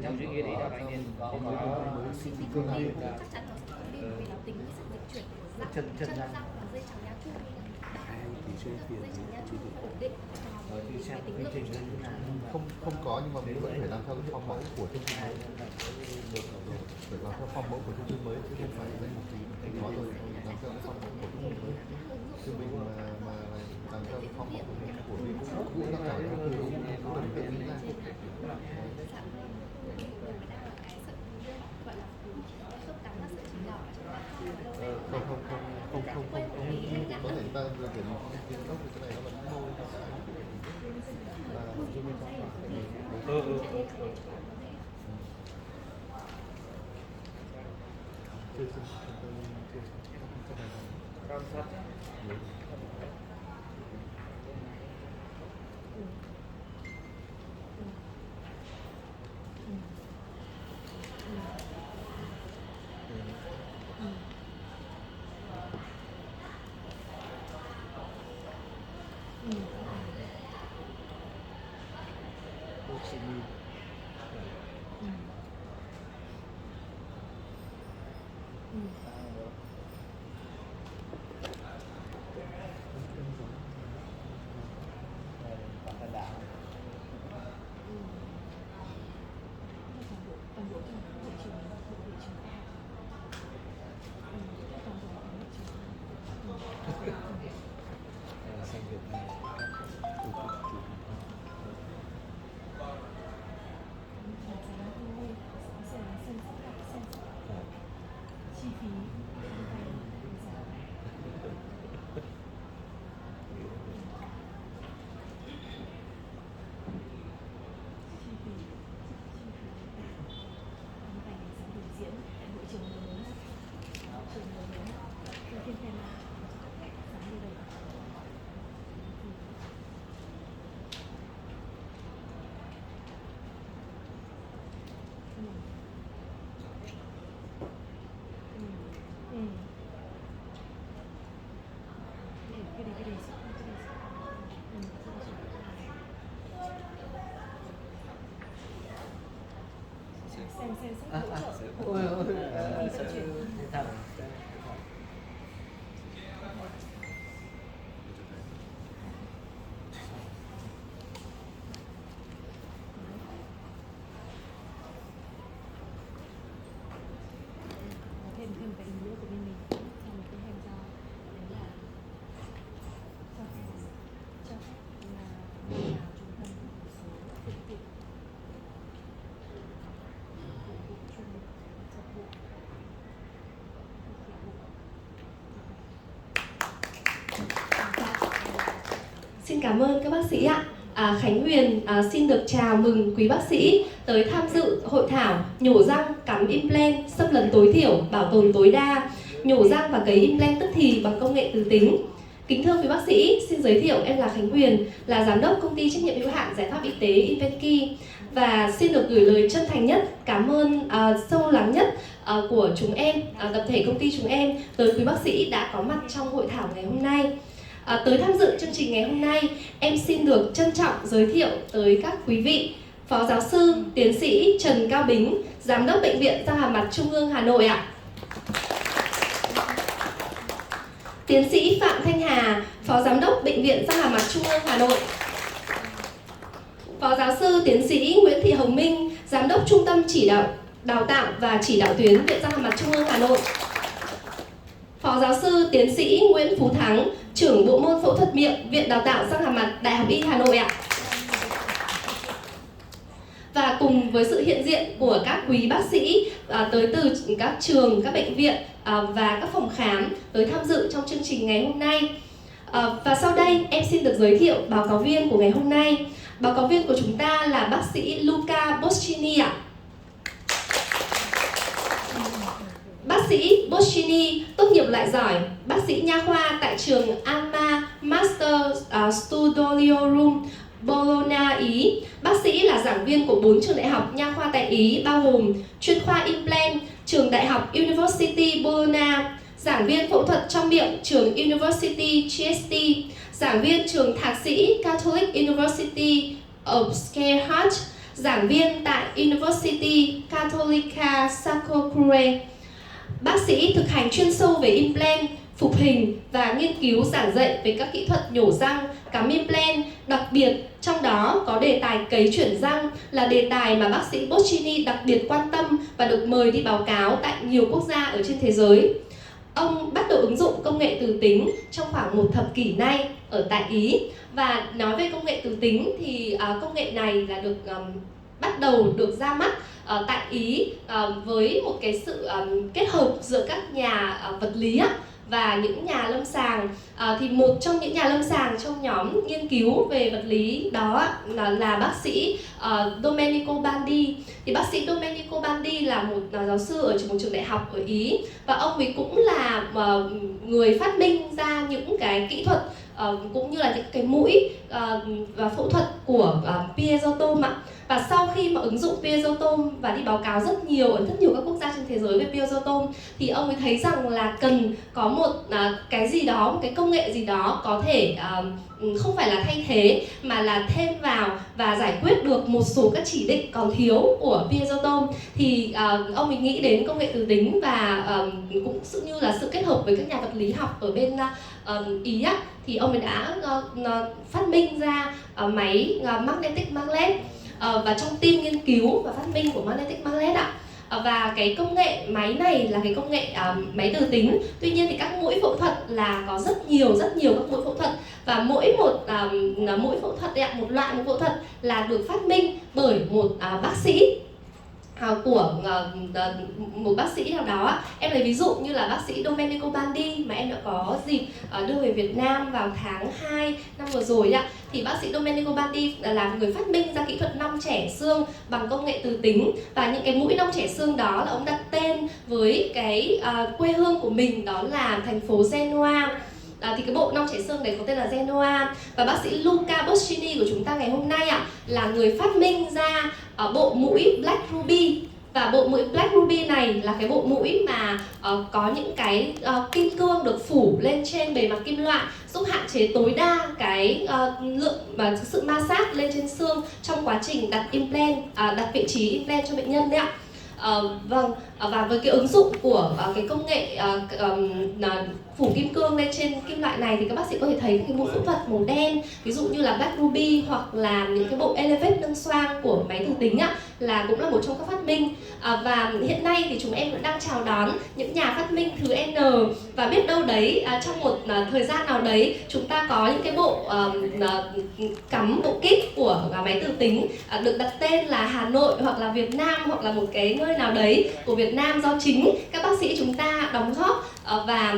Trong suy nghĩ đấy là anh nên có suy nghĩ cơ này chắc chắn nó sẽ có đi vì nó tính cái sự dịch chuyển của răng, chân răng và dây chằng nha chu. thì chuyên tiền Dây chằng nha chu thì ổn định thì xem tính quy lượng trình như thế nào. không có, nhưng mà mình vẫn phải làm theo cái phong mẫu của chương trình mới, phải làm theo phong mẫu của chương trình mới chứ không phải lấy một cái có thôi, làm theo cái phong mẫu của chương trình mới. Chứ mình mà làm theo cái phong mẫu của mình cũng đã cả cái từ cũng là tự nghĩ ra. Không, có thể ta điều khiển kiến gốc cái này nó vẫn thôi là cho bên trong Quan sát. thêm cái ý nghĩa của bên mình trong một cái hành do đấy là cho phép là người nào trung tâm một số phương tiện phục vụ chung phục vụ Xin cảm ơn các bác sĩ ạ. Khánh Huyền xin được chào mừng quý bác sĩ tới tham dự hội thảo nhổ răng, cắm implant, xâm lấn tối thiểu, bảo tồn tối đa, nhổ răng và cấy implant tức thì bằng công nghệ từ tính. Kính thưa quý bác sĩ, xin giới thiệu em là Khánh Huyền, là giám đốc công ty trách nhiệm hữu hạn giải pháp y tế Invenki và xin được gửi lời chân thành nhất, cảm ơn sâu lắng nhất của chúng em, tập thể công ty chúng em tới quý bác sĩ đã có mặt trong hội thảo ngày hôm nay. Tới tham dự chương trình ngày hôm nay, em xin được trân trọng giới thiệu tới các quý vị Phó Giáo sư, Tiến sĩ Trần Cao Bính, Giám đốc Bệnh viện Răng Hàm Mặt Trung ương Hà Nội ạ. Tiến sĩ Phạm Thanh Hà, Phó Giám đốc Bệnh viện Răng Hàm Mặt Trung ương Hà Nội. Phó Giáo sư Tiến sĩ Nguyễn Thị Hồng Minh, Giám đốc Trung tâm Đào tạo và Chỉ đạo tuyến Viện Răng Hàm Mặt Trung ương Hà Nội. Phó Giáo sư Tiến sĩ Nguyễn Phú Thắng, trưởng bộ môn phẫu thuật miệng, Viện Đào tạo Răng Hàm Mặt, Đại học Y Hà Nội ạ. Và cùng với sự hiện diện của các quý bác sĩ tới từ các trường, các bệnh viện và các phòng khám tới tham dự trong chương trình ngày hôm nay. Và sau đây em xin được giới thiệu báo cáo viên của ngày hôm nay. Báo cáo viên của chúng ta là bác sĩ Luca Boschini ạ. Bác sĩ Boschini tốt nghiệp loại giỏi, bác sĩ nha khoa tại trường Alma Mater Studio Room, Bologna, Ý. Bác sĩ là giảng viên của 4 trường đại học nha khoa tại Ý bao gồm chuyên khoa implant, trường đại học University Bologna, giảng viên phẫu thuật trong miệng trường University GST, giảng viên trường thạc sĩ Catholic University of Scare Heart, giảng viên tại University Cattolica Sacro-Cure. Bác sĩ thực hành chuyên sâu về implant, phục hình và nghiên cứu giảng dạy về các kỹ thuật nhổ răng, cắm implant. Đặc biệt trong đó có đề tài cấy chuyển răng là đề tài mà bác sĩ Boschini đặc biệt quan tâm và được mời đi báo cáo tại nhiều quốc gia ở trên thế giới. Ông bắt đầu ứng dụng công nghệ từ tính trong khoảng 1 thập kỷ nay ở tại Ý. Và nói về công nghệ từ tính thì công nghệ này là được bắt đầu được ra mắt tại Ý với một cái sự kết hợp giữa các nhà vật lý và những nhà lâm sàng. Thì một trong những nhà lâm sàng trong nhóm nghiên cứu về vật lý đó là bác sĩ Domenico Bandi. Thì bác sĩ Domenico Bandi là một giáo sư ở một trường đại học ở Ý, và ông ấy cũng là người phát minh ra những cái kỹ thuật cũng như là những cái mũi và phẫu thuật của piezotom ạ. Và sau khi mà ứng dụng piezotom và đi báo cáo rất nhiều ở rất nhiều các quốc gia trên thế giới về piezotom, thì ông ấy thấy rằng là cần có một cái gì đó, một cái công nghệ gì đó có thể không phải là thay thế mà là thêm vào và giải quyết được một số các chỉ định còn thiếu của piezotom. Thì ông ấy nghĩ đến công nghệ từ tính và cũng như là sự kết hợp với các nhà vật lý học ở bên Ý á, thì ông ấy đã phát minh ra máy magnetic magnet. Và trong team nghiên cứu và phát minh của magnetic magnet ạ. Và cái công nghệ máy này là cái công nghệ máy từ tính. Tuy nhiên thì các mũi phẫu thuật là có rất nhiều các mũi phẫu thuật, và mỗi một mũi phẫu thuật ạ, một loại mũi phẫu thuật là được phát minh bởi một bác sĩ của một bác sĩ nào đó. Em lấy ví dụ như là bác sĩ Domenico Bandi mà em đã có dịp đưa về Việt Nam vào tháng 2 năm vừa rồi ạ. Thì bác sĩ Domenico Bandi là người phát minh ra kỹ thuật nong chẻ xương bằng công nghệ từ tính. Và những cái mũi nong chẻ xương đó là ông đặt tên với cái quê hương của mình, đó là thành phố Genoa. Thì cái bộ nong chẻ xương đấy có tên là Genoa. Và bác sĩ Luca Boschini của chúng ta ngày hôm nay là người phát minh ra bộ mũi Black Ruby. Và bộ mũi Black Ruby này là cái bộ mũi mà có những cái kim cương được phủ lên trên bề mặt kim loại, giúp hạn chế tối đa cái lượng và sự ma sát lên trên xương trong quá trình đặt implant, đặt vị trí implant cho bệnh nhân đấy ạ. Vâng, và với cái ứng dụng của cái công nghệ phủ kim cương lên trên kim loại này thì các bác sĩ có thể thấy cái mũi phẫu thuật màu đen, ví dụ như là Black Ruby hoặc là những cái bộ Elevate nâng xoang của máy từ tính là cũng là một trong các phát minh. Và hiện nay thì chúng em cũng đang chào đón những nhà phát minh thứ N, và biết đâu đấy trong một thời gian nào đấy chúng ta có những cái bộ cắm bộ kit của máy từ tính được đặt tên là Hà Nội hoặc là Việt Nam hoặc là một cái nơi nào đấy của Việt Nam do chính các bác sĩ chúng ta đóng góp, và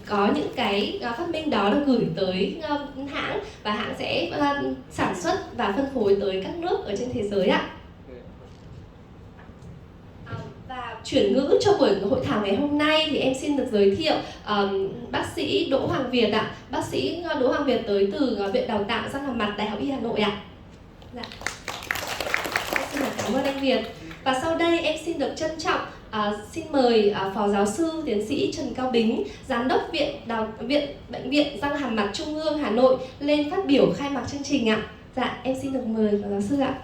có những cái phát minh đó được gửi tới hãng, và hãng sẽ sản xuất và phân phối tới các nước ở trên thế giới ạ. Và chuyển ngữ cho buổi hội thảo ngày hôm nay thì em xin được giới thiệu bác sĩ Đỗ Hoàng Việt ạ. Bác sĩ Đỗ Hoàng Việt tới từ Viện Đào tạo Răng hàm mặt Đại học Y Hà Nội ạ. Dạ. Xin cảm ơn anh Việt. Và sau đây em xin được trân trọng xin mời Phó Giáo sư Tiến sĩ Trần Cao Bính, Giám đốc Bệnh viện Răng hàm mặt Trung ương Hà Nội lên phát biểu khai mạc chương trình ạ. Dạ, em xin được mời Phó Giáo sư ạ.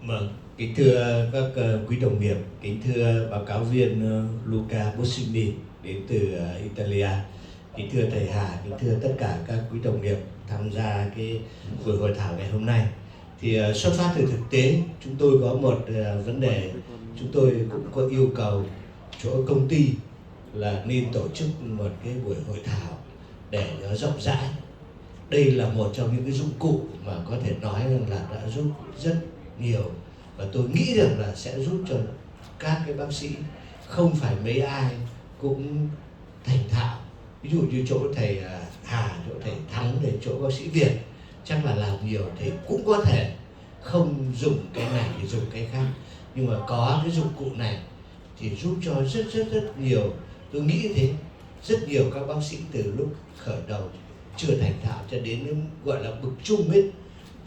Vâng, kính thưa các quý đồng nghiệp, kính thưa báo cáo viên Luca Boschini đến từ Italia, kính thưa thầy Hà, kính thưa tất cả các quý đồng nghiệp tham gia cái buổi hội thảo ngày hôm nay. Thì xuất phát từ thực tế, chúng tôi có một vấn đề, chúng tôi cũng có yêu cầu chỗ công ty là nên tổ chức một cái buổi hội thảo để nó rộng rãi. Đây là một trong những cái dụng cụ mà có thể nói rằng là đã giúp rất nhiều, và tôi nghĩ rằng là sẽ giúp cho các cái bác sĩ không phải mấy ai cũng thành thạo. Ví dụ như chỗ thầy Hà, chỗ thầy Thắng, để chỗ bác sĩ Việt chắc là làm nhiều thì cũng có thể không dùng cái này thì dùng cái khác, nhưng mà có cái dụng cụ này thì giúp cho rất nhiều, tôi nghĩ thế, rất nhiều các bác sĩ từ lúc khởi đầu chưa thành thạo cho đến gọi là bậc trung ấy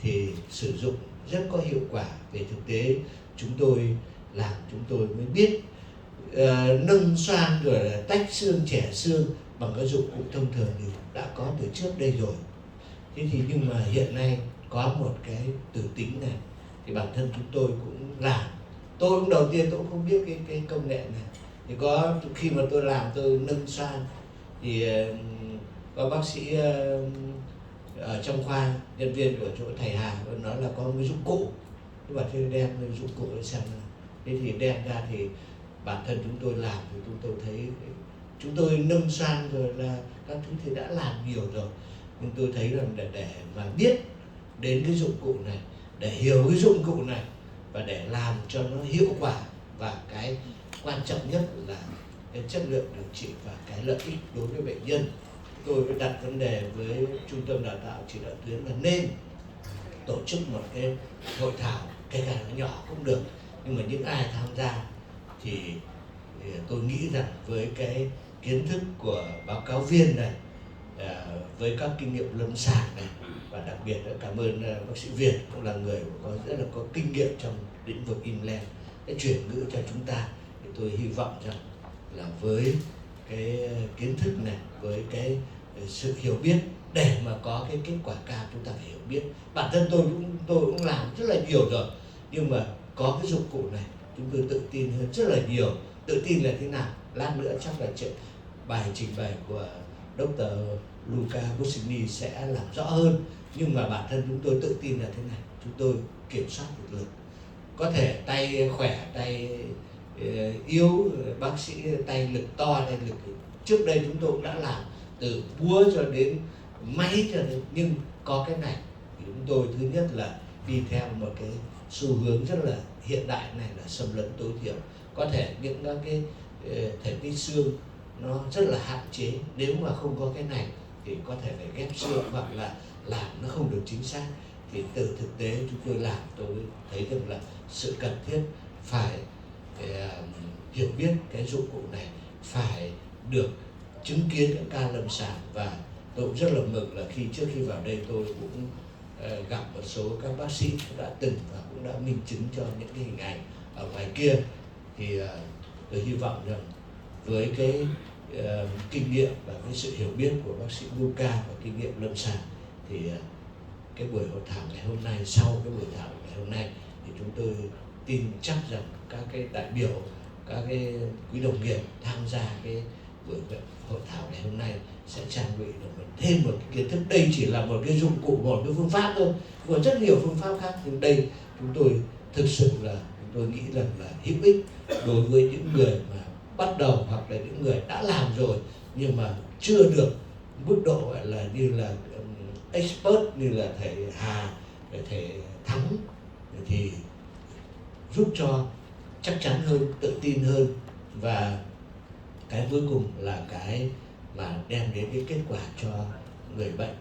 thì sử dụng rất có hiệu quả. Về thực tế chúng tôi làm, chúng tôi mới biết nâng xoang rồi là tách xương, chẻ xương bằng các dụng cụ thông thường thì đã có từ trước đây rồi. Thế thì nhưng mà hiện nay có một cái từ tính này thì bản thân chúng tôi cũng làm. Tôi cũng đầu tiên tôi cũng không biết cái công nghệ này, thì có khi mà tôi làm tôi nâng sang thì có bác sĩ ở trong khoa, nhân viên của chỗ thầy Hà nói là có một cái dụng cụ, nhưng mà thế đem cái dụng cụ để xem nào. Thế thì đem ra thì bản thân chúng tôi làm thì chúng tôi thấy chúng tôi nâng sang rồi là các thứ thì đã làm nhiều rồi, nhưng tôi thấy rằng để mà biết đến cái dụng cụ này, để hiểu cái dụng cụ này và để làm cho nó hiệu quả, và cái quan trọng nhất là cái chất lượng điều trị và cái lợi ích đối với bệnh nhân, tôi mới đặt vấn đề với trung tâm đào tạo chỉ đạo tuyến là nên tổ chức một cái hội thảo, kể cả nó nhỏ cũng được, nhưng mà những ai tham gia thì tôi nghĩ rằng với cái kiến thức của báo cáo viên này, với các kinh nghiệm lâm sàng này, và đặc biệt là cảm ơn bác sĩ Việt cũng là người rất là có kinh nghiệm trong lĩnh vực implant, cái chuyển ngữ cho chúng ta, thì tôi hy vọng rằng là với cái kiến thức này, với cái sự hiểu biết để mà có cái kết quả cao, chúng ta phải hiểu biết. Bản thân tôi cũng làm rất là nhiều rồi, nhưng mà có cái dụng cụ này chúng tôi tự tin hơn rất là nhiều. Tự tin là thế nào? Lát nữa chắc là bài trình bày của Dr. Luca Bosini sẽ làm rõ hơn, nhưng mà bản thân chúng tôi tự tin là thế này: chúng tôi kiểm soát được lực, có thể tay khỏe, tay yếu, bác sĩ tay lực to, tay lực trước đây chúng tôi cũng đã làm từ búa cho đến máy cho đến, nhưng có cái này thì chúng tôi thứ nhất là đi theo một cái xu hướng rất là hiện đại này là xâm lấn tối thiểu. Có thể những các cái thể tích xương nó rất là hạn chế, nếu mà không có cái này thì có thể phải ghép xương hoặc là làm nó không được chính xác. Thì từ thực tế chúng tôi làm, tôi thấy rằng là sự cần thiết phải hiểu biết cái dụng cụ này, phải được chứng kiến các ca lâm sàng. Và tôi cũng rất là mừng là trước khi vào đây tôi cũng gặp một số các bác sĩ cũng đã từng và cũng đã minh chứng cho những cái hình ảnh ở ngoài kia. Thì tôi hy vọng rằng với cái kinh nghiệm và cái sự hiểu biết của bác sĩ Luca và kinh nghiệm lâm sàng thì cái buổi hội thảo ngày hôm nay, sau cái buổi thảo ngày hôm nay thì chúng tôi tin chắc rằng các cái đại biểu, các cái quý đồng nghiệp tham gia cái buổi hội thảo ngày hôm nay sẽ trang bị được thêm một cái kiến thức. Đây chỉ là một cái dụng cụ, một cái phương pháp thôi, còn rất nhiều phương pháp khác, nhưng đây chúng tôi thực sự là tôi nghĩ rằng là hữu ích đối với những người mà bắt đầu hoặc là những người đã làm rồi nhưng mà chưa được mức độ gọi là như là expert như là thầy Hà, thầy Thắng, thì giúp cho chắc chắn hơn, tự tin hơn, và cái cuối cùng là cái mà đem đến cái kết quả cho người bệnh.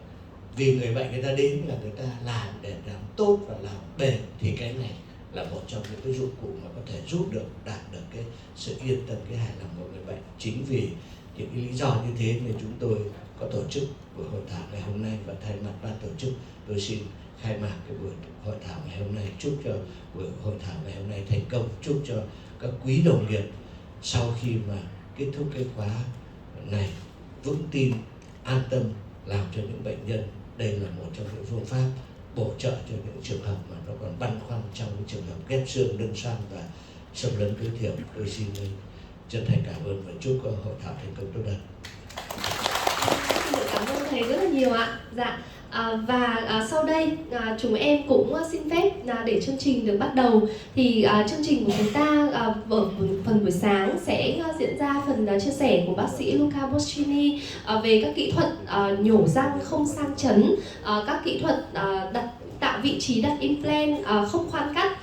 Vì người bệnh người ta đến là người ta làm để làm tốt và làm bền, thì cái này là một trong những cái dụng cụ mà có thể giúp được đạt được cái sự yên tâm, cái hài lòng của người bệnh. Chính vì những cái lý do như thế nên chúng tôi có tổ chức buổi hội thảo ngày hôm nay, và thay mặt ban tổ chức tôi xin khai mạc cái buổi hội thảo ngày hôm nay. Chúc cho buổi hội thảo ngày hôm nay thành công, chúc cho các quý đồng nghiệp sau khi mà kết thúc cái khóa này vững tin, an tâm làm cho những bệnh nhân. Đây là một trong những phương pháp bổ trợ cho những trường hợp mà nó còn băn khoăn trong cái trường hợp ghép xương, nâng xoang và xâm lấn tối thiểu. Tôi xin chân thành cảm ơn và chúc hội thảo thành công tốt đẹp. Xin cảm ơn thầy rất là nhiều ạ. Dạ. Sau đây chúng em cũng xin phép để chương trình được bắt đầu. Thì chương trình của chúng ta ở phần buổi sáng sẽ diễn ra phần chia sẻ của bác sĩ Luca Bosini về các kỹ thuật nhổ răng không sang chấn, các kỹ thuật tạo vị trí đặt implant không khoan cắt.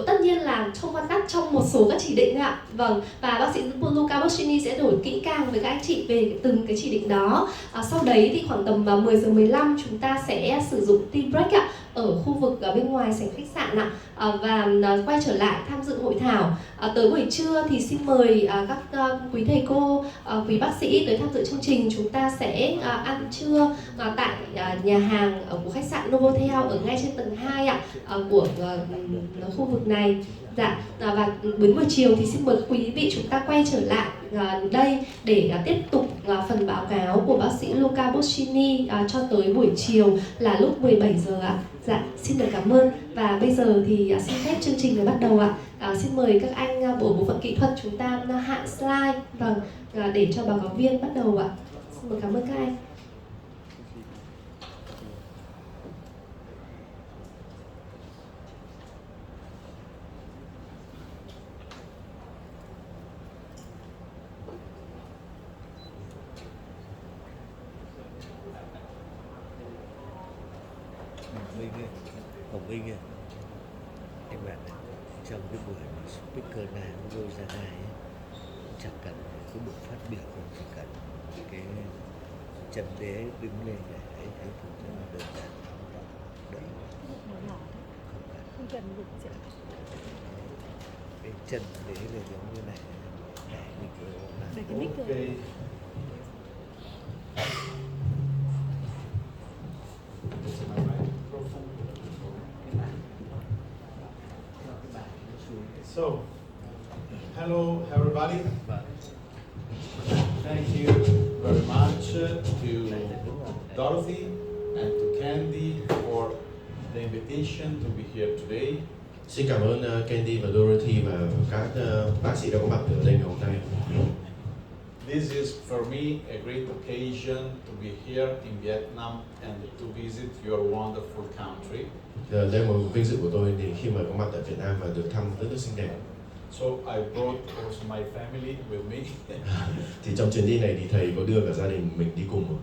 Tất nhiên là không khoan cắt trong một số các chỉ định ạ. Vâng, và bác sĩ Luca Bosini sẽ đổi kỹ càng với các anh chị về từng cái chỉ định đó. Sau đấy thì khoảng tầm 10 giờ 15 chúng ta sẽ sử dụng tea break ạ, ở khu vực bên ngoài sảnh khách sạn ạ, và quay trở lại tham dự hội thảo. Tới buổi trưa thì xin mời các quý thầy cô, quý bác sĩ tới tham dự chương trình. Chúng ta sẽ ăn trưa tại nhà hàng của khách sạn Novotel ở ngay trên tầng 2 ạ, của khu vực này. Dạ, và đến buổi chiều thì xin mời quý vị chúng ta quay trở lại đây để tiếp tục phần báo cáo của bác sĩ Luca Bocchini cho tới buổi chiều là lúc 17 giờ ạ. Dạ, xin được cảm ơn. Và bây giờ thì xin phép chương trình được bắt đầu ạ. Xin mời các anh của bộ phận kỹ thuật chúng ta hạ slide vâng, để cho báo cáo viên bắt đầu ạ. Xin mời cảm ơn các anh. Hồng Vinh kìa, anh bạn này, trong cái buổi speaker này nó rơi ra này chẳng cần cái buổi phát biểu, không chỉ cần cái chân đế đứng lên để thấy thủ cho nó đơn giản đỡ không cần gục chữ. cái chân đế lên giống như này Để cái mic Okay. So, hello everybody. Thank you very much to Dorothy and to Candy for the invitation to be here today. Xin cảm ơn Candy và Dorothy và các bác sĩ đã có mặt ở đây ngày hôm nay. This is for me a great occasion to be here in Vietnam and to visit your wonderful country. Đây là một vinh dự của tôi thì khi mà có mặt tại Việt Nam và được thăm đất nước xinh đẹp. So I brought also my family with me. Thì trong chuyến đi này thì thầy có đưa cả gia đình mình đi cùng.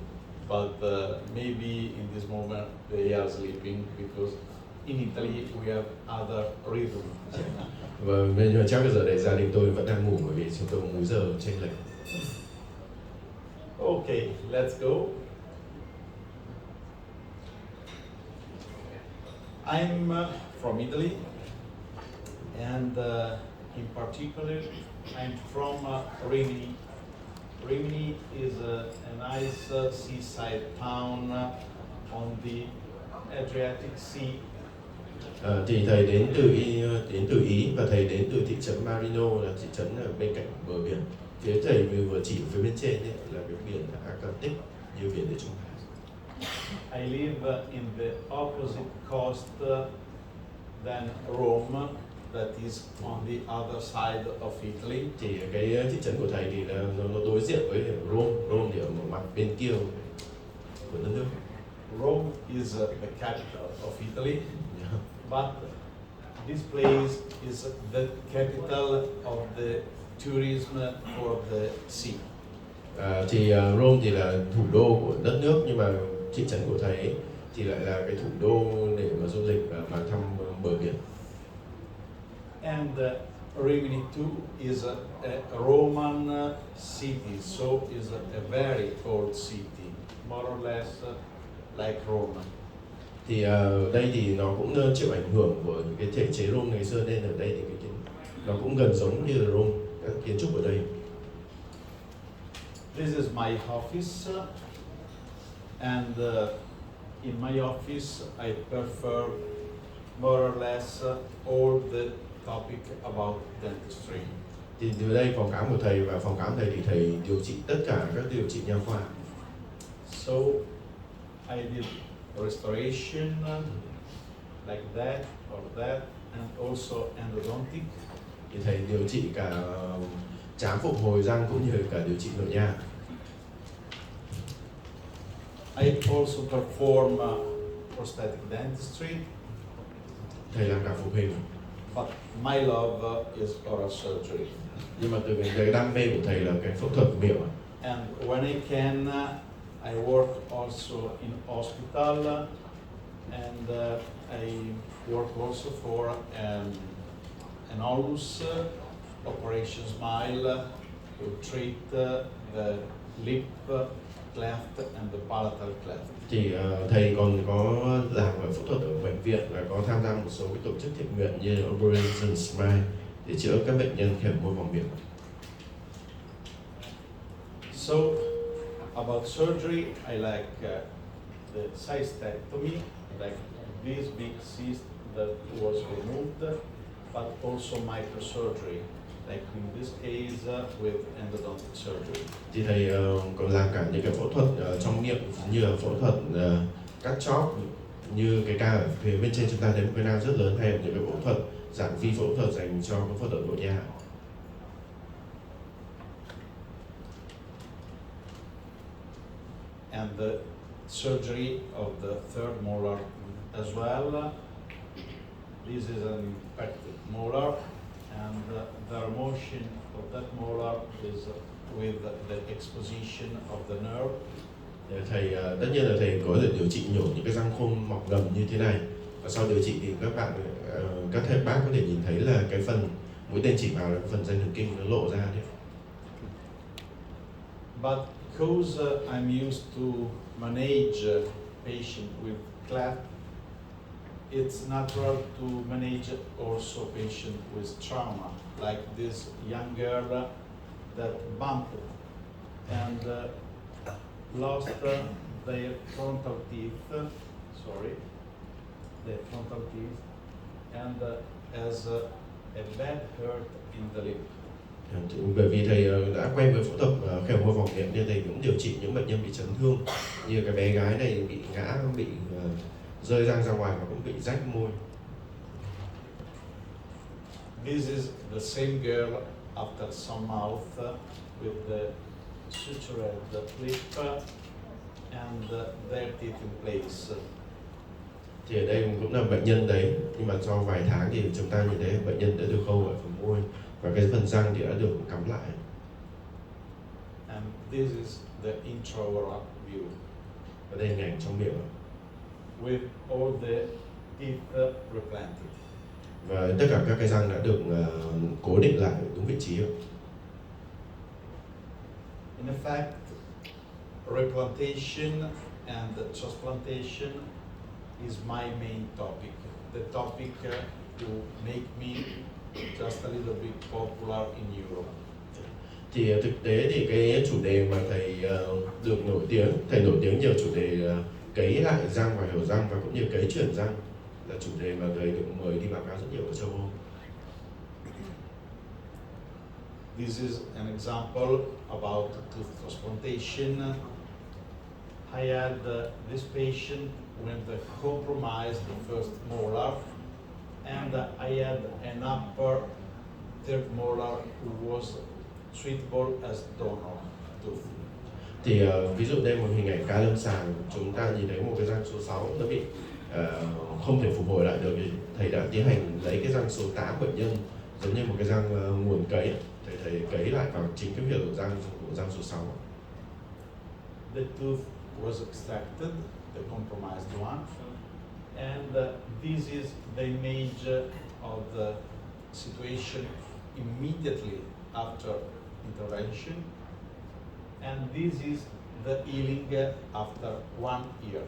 But maybe in this moment they are sleeping because in Italy we have other rhythm. Nhưng mà chắc bây giờ này gia đình tôi vẫn đang ngủ bởi vì chúng tôi có múi giờ chênh lệch. Okay, let's go. I'm from Italy, and in particular, I'm from Rimini. Rimini is a nice seaside town on the Adriatic Sea. Thì thầy đến từ Ý và thầy đến từ thị trấn Marino, là thị trấn ở bên cạnh bờ biển. Phía thầy vừa chỉ phía bên trên ấy, là cái biển Atlantic, như biển Địa Trung Hải. I live in the opposite coast than Rome, that is on the other side of Italy. Thì cái thị trấn của thầy thì là nó đối diện với Rome thì ở một mặt bên kia của đất nước. Rome is the capital of Italy, but this place is the capital of the tourism for the sea. Thì Rome thì là thủ đô của đất nước, nhưng mà thị trấn của thầy ấy, thì lại là cái thủ đô để mà du lịch và thăm bờ biển. And Rimini too is a Roman city, so is a very old city, more or less like Rome. Thì đây thì nó cũng chịu ảnh hưởng của cái thể chế Rome ngày xưa, nên ở đây thì nó cũng gần giống như là Rome, các kiến trúc ở đây. This is my office, and in my office I prefer more or less all the topic about dentistry. Thì từ đây phòng khám của thầy, và phòng khám thầy thì thầy điều trị tất cả các điều trị nha khoa. So I did restoration like that or that, and also endodontic. Thì thầy điều trị cả trám phục hồi răng cũng như cả điều trị nội nha. I also perform prosthetic dentistry, Thầy làm cả phục hình. but my love is oral surgery. Nhưng mà từ cái đam mê của thầy là cái phẫu thuật miệng. And when I can, I work also in hospital, and I work also for an onlus operation smile to treat the lip cleft and the palatal cleft. Thì thầy còn có làm phẫu thuật ở bệnh viện và có tham gia một số cái tổ chức thiện nguyện như Operation Smile để chữa các bệnh nhân khẻm môi vòng miệng. So, about surgery, I like the cystectomy, like this big cyst that was removed, but also microsurgery, like in this case with endodontic surgery. Thì thầy còn làm cả những cái phẫu thuật trong miệng như là phẫu thuật cắt chóp, như cái ca ở phía bên trên chúng ta thấy một cái nang rất lớn, hay là những cái phẫu thuật giãn vi phẫu thuật dành cho cái phẫu thuật nội nha. And the surgery of the third molar as well. This is an impacted molar, and the remotion of that molar is with the exposition of the nerve. Thầy tất nhiên là thầy có thể điều trị nhổ những cái răng khôn mọc ngầm như thế này, và sau điều trị thì các thầy bác có thể nhìn thấy là cái phần mũi tên chỉ vào là phần dây thần kinh nó lộ ra đấy. But because I'm used to manage patient with cleft, it's natural to manage also patient with trauma, like this young girl that bumped and lost their frontal teeth, and has a bad hurt in the lip. Bởi vì thầy đã quen với phẫu thuật khều môi vòng miệng nên thầy cũng điều trị những bệnh nhân bị chấn thương, như cái bé gái này bị ngã, bị rơi răng ra ngoài và cũng bị rách môi. This is the same girl after some mouth with the sutured lip and their teeth in place. Thì ở đây cũng là bệnh nhân đấy, nhưng mà sau vài tháng thì chúng ta nhìn thấy bệnh nhân đã được khâu ở phần môi và cái phần răng thì đã được cắm lại. And this is the intraoral view. Và đây là hình ảnh trong miệng. With all the teeth replanted. Và tất cả các cái răng đã được cố định lại đúng vị trí. In fact, replantation and transplantation is my main topic. The topic to make me just a little bit popular in Europe. Thì thực tế thì cái chủ đề mà thầy được nổi tiếng, thầy nổi tiếng nhiều chủ đề cấy lại răng và hiểu răng và cũng như cấy chuyển răng là chủ đề mà thầy được mời đi báo cáo rất nhiều ở châu Âu. This is an example about tooth transplantation. I had this patient when they compromised the first molar, and I had an upper third molar who was suitable as donor tooth. Thì ví dụ đây một hình ảnh ca lâm sàng, chúng ta nhìn thấy một cái răng số 6 nó bị không thể phục hồi lại được, thì thầy đã tiến hành lấy cái răng số 8 bệnh nhân giống như một cái răng nguồn cấy, thầy cấy lại vào chính cái việc của răng số 6. The tooth was extracted, the compromised one, and this is the image of the situation immediately after intervention, and this is the healing after 1 year.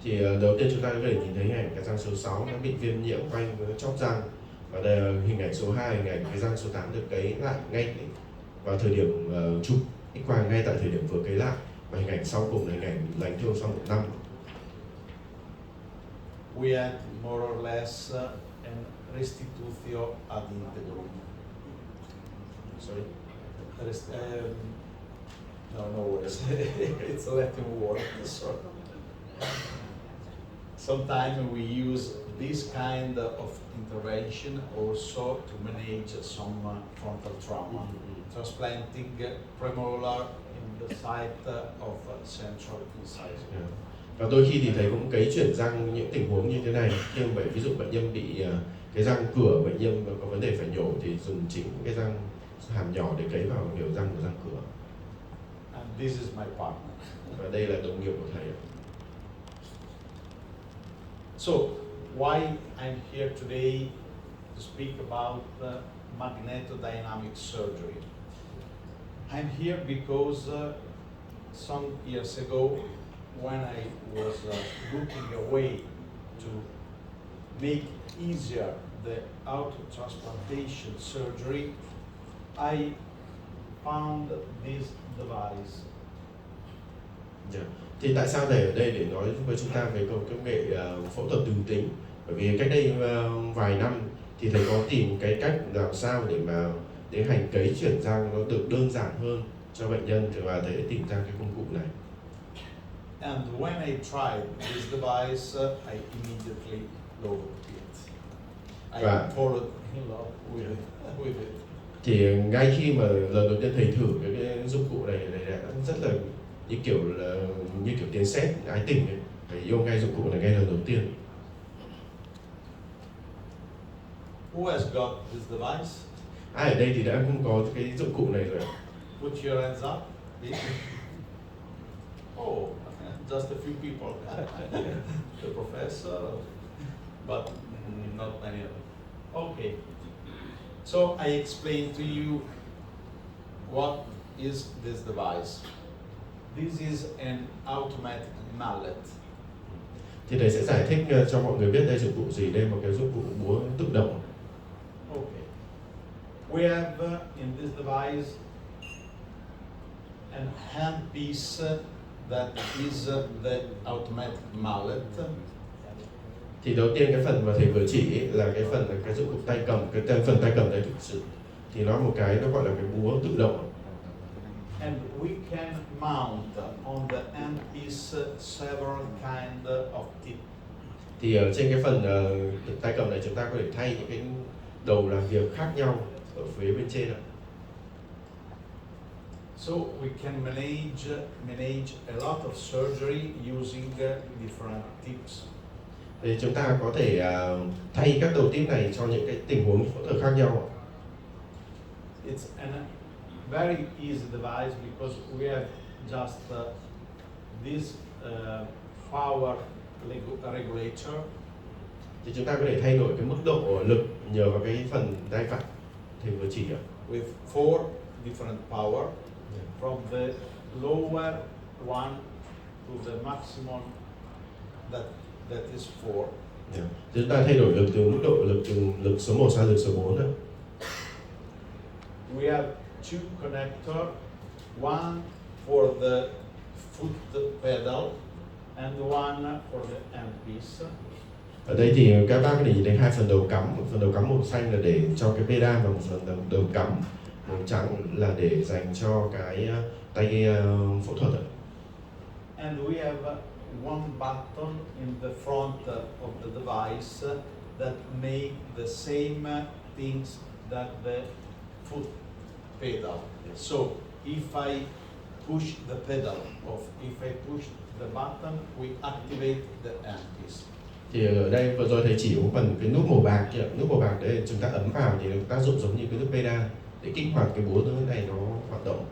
Thì đầu tiên chúng ta có thể nhìn thấy hình ảnh cái răng số 6 nó bị viêm nhiễm quanh với chóp răng, và đây là hình ảnh số 2, hình ảnh cái răng số 8 được cấy lại ngay vào thời điểm chụp X-quang ngay tại thời điểm vừa cấy lại, và hình ảnh sau cùng là hình ảnh lành thương sau 1 năm. We had more or less an restitutio ad integrum. Sorry. No worries. It's a Latin word. Sorry. Sometimes we use this kind of intervention also to manage some frontal trauma, transplanting premolar in the site of central incisor. Và đôi khi thì thầy cũng cấy chuyển răng những tình huống như thế này, khi mà ví dụ bệnh nhân bị cái răng cửa, bệnh nhân có vấn đề phải nhổ thì dùng chính cái răng hàm nhỏ để cấy vào hiểu răng của răng cửa. And this is my partner. Và đây là đồng nghiệp của thầy. So, why I'm here today to speak about magnetodynamic surgery? I'm here because some years ago, when I was looking a way to make easier the auto-transplantation surgery, I found this device. Thì tại sao thầy ở đây để nói với chúng ta về công nghệ phẫu thuật từ tính? Bởi vì cách đây vài năm Thì thầy có tìm cái cách làm sao để hành cấy chuyển răng nó được đơn giản hơn cho bệnh nhân và để tìm ra cái công cụ này. And when I tried this device, I immediately loved it. I Right. fall in love with it. Thì ngay khi mà lần đầu tiên thầy thử cái dụng cụ này đã rất là như kiểu tiền sét ái tình ấy. Thầy yêu ngay dụng cụ này ngay lần đầu tiên. Who has got this device? Ai ở đây thì đã không có cái dụng cụ này rồi? Put your hands up. Oh, just a few people. The professor, but not many of them. Okay. So I explain to you what is this device. This is an automatic mallet. Thì thầy sẽ giải thích cho mọi người biết đây dụng cụ gì. Đây là một cái dụng cụ búa tự động. Okay. We have in this device an handpiece that is the automatic mallet. Thì đầu tiên cái phần mà thầy vừa chỉ ấy, là cái dụng cụ tay cầm, phần tay cầm đây thực sự thì nó một cái nó gọi là cái búa tự động. And we can mount on the handpiece several kind of tips. Thì ở trên cái phần tay cầm này chúng ta có thể thay những cái đầu làm việc khác nhau ở phía bên trên ạ. So we can manage a lot of surgery using different tips. Thì chúng ta có thể thay các đầu tiếp này cho những cái tình huống phẫu thuật khác nhau. It's a very easy device because we have just this power regulator. Thì chúng ta có thể thay đổi cái mức độ lực nhờ vào cái phần tay phải thầy vừa chỉ ạ. With 4 different power, from the lower one to the maximum that is 4. Chúng ta thay đổi lực từ mức độ lực số 1 sang lực số 4 nữa. We have 2 connectors, one for the foot pedal and one for the handpiece. Ở đây thì các bác có thể nhìn thấy hai phần đầu cắm, một phần đầu cắm màu xanh là để cho cái pedal và một phần đầu cắm màu trắng là để dành cho cái tay phẫu thuật. And we have one button in the front of the device that make the same things that the foot pedal. So if I push the pedal or if I push the button, we activate the handpiece. Thì ở đây vừa rồi thầy chỉ một phần cái nút màu bạc kia, nút màu bạc đấy chúng ta ấn vào thì nó tác dụng giống như cái nút pedal để kích hoạt cái búa này nó hoạt động.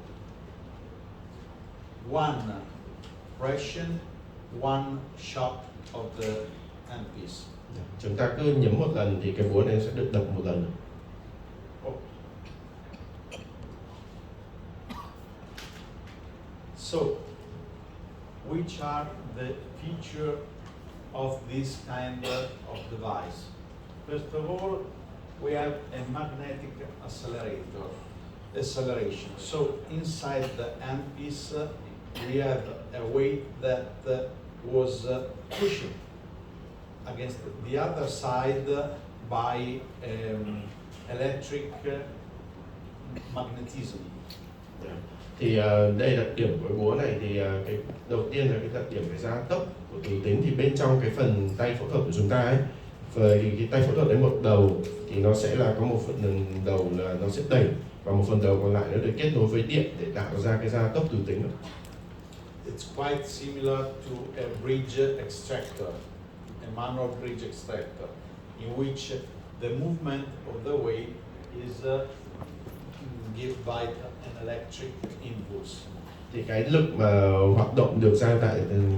One pression, one shot of the handpiece. Chúng ta cứ nhấn một lần thì cái búa này sẽ được đập một lần. So, which are the features of this kind of device? First of all, we have a magnetic acceleration. So inside the handpiece, we have a weight that was pushing against the other side by electric magnetism. Thì đây đặc điểm của búa này thì cái đầu tiên là cái đặc điểm về gia tốc của tứ tính. Thì bên trong cái phần tay phẫu thuật của chúng ta ấy, về cái tay phẫu thuật đấy một đầu thì nó sẽ là có một phần đầu là nó sẽ đẩy và một phần đầu còn lại nó được kết nối với điện để tạo ra cái gia tốc tứ tính. It's quite similar to a bridge extractor, a manual bridge extractor, in which the movement of the weight is given by an electric impulse. Thì cái lực mà hoạt động được ra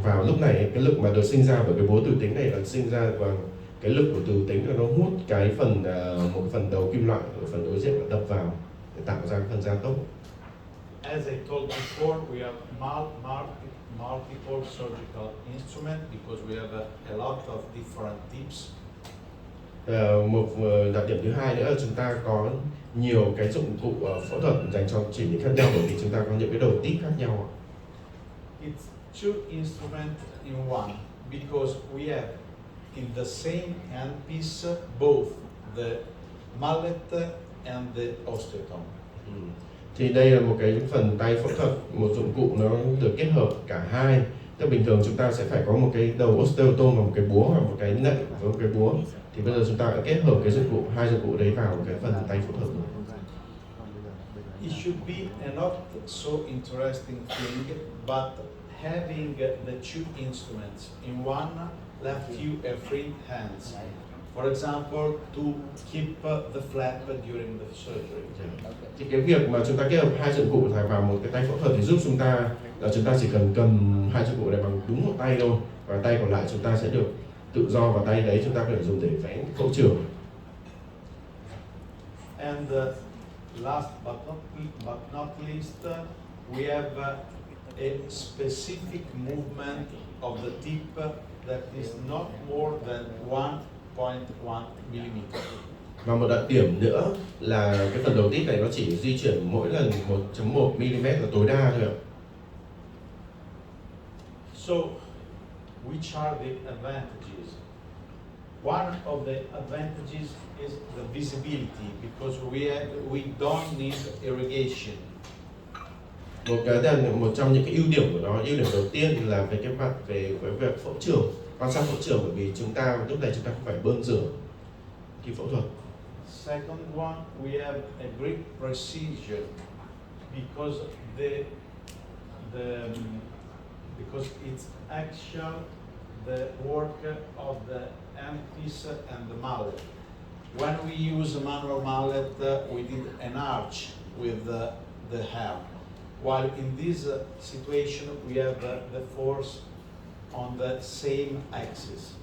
vào lúc này, cái lực mà được sinh ra bởi cái búa tứ tính này là sinh ra bằng cái lực của tứ tính là nó hút cái một phần đầu kim loại ở phần đối diện và đập vào để tạo ra cái phần gia tốc. As I told before, we have multiple surgical instruments because we have a lot of different tips. Một đặc điểm thứ hai nữa là chúng ta có nhiều cái dụng cụ phẫu thuật dành cho chỉ định khác nhau bởi vì chúng ta có những cái đầu tip khác nhau. It's two instruments in one because we have in the same handpiece both the mallet and the osteotomy. Thì đây là một cái phần tay phẫu thuật, một dụng cụ nó được kết hợp cả hai. Tức bình thường chúng ta sẽ phải có một cái đầu osteotom và một cái búa, hoặc một cái nệm với một cái búa. Thì bây giờ chúng ta đã kết hợp cái dụng cụ, hai dụng cụ đấy vào cái phần tay phẫu thuật. It should be a not so interesting thing, but having the two instruments in one left you a free hands. For example, to keep the flap during the surgery. Thì cái việc mà chúng ta kết hợp hai dụng cụ vào một cái tay phẫu thuật thì giúp chúng ta là chúng ta chỉ cần cầm hai dụng cụ này bằng đúng một tay thôi, và tay còn lại chúng ta sẽ được tự do, và tay đấy chúng ta có thể dùng để vẽ phẫu trường. And last but not least, we have a specific movement of the tip that is not more than 1.1 mm. Và một đặc điểm nữa là cái phần đầu tip này nó chỉ di chuyển mỗi lần 1.1 mm là tối đa thôi ạ. So, which are the advantages? One of the advantages is the visibility, because we don't need irrigation. Một trong những cái ưu điểm của nó, ưu điểm đầu tiên là về cái mặt về cái việc phẫu trường, quan sát phẫu trường, bởi vì chúng ta lúc này chúng ta không phải bơm rửa khi phẫu thuật. Second one, we have a great precision, because because it's actual the work of the handpiece and the mallet. When we use a manual mallet, we did an arch with the hair. While in this situation, we have the force on the same axis.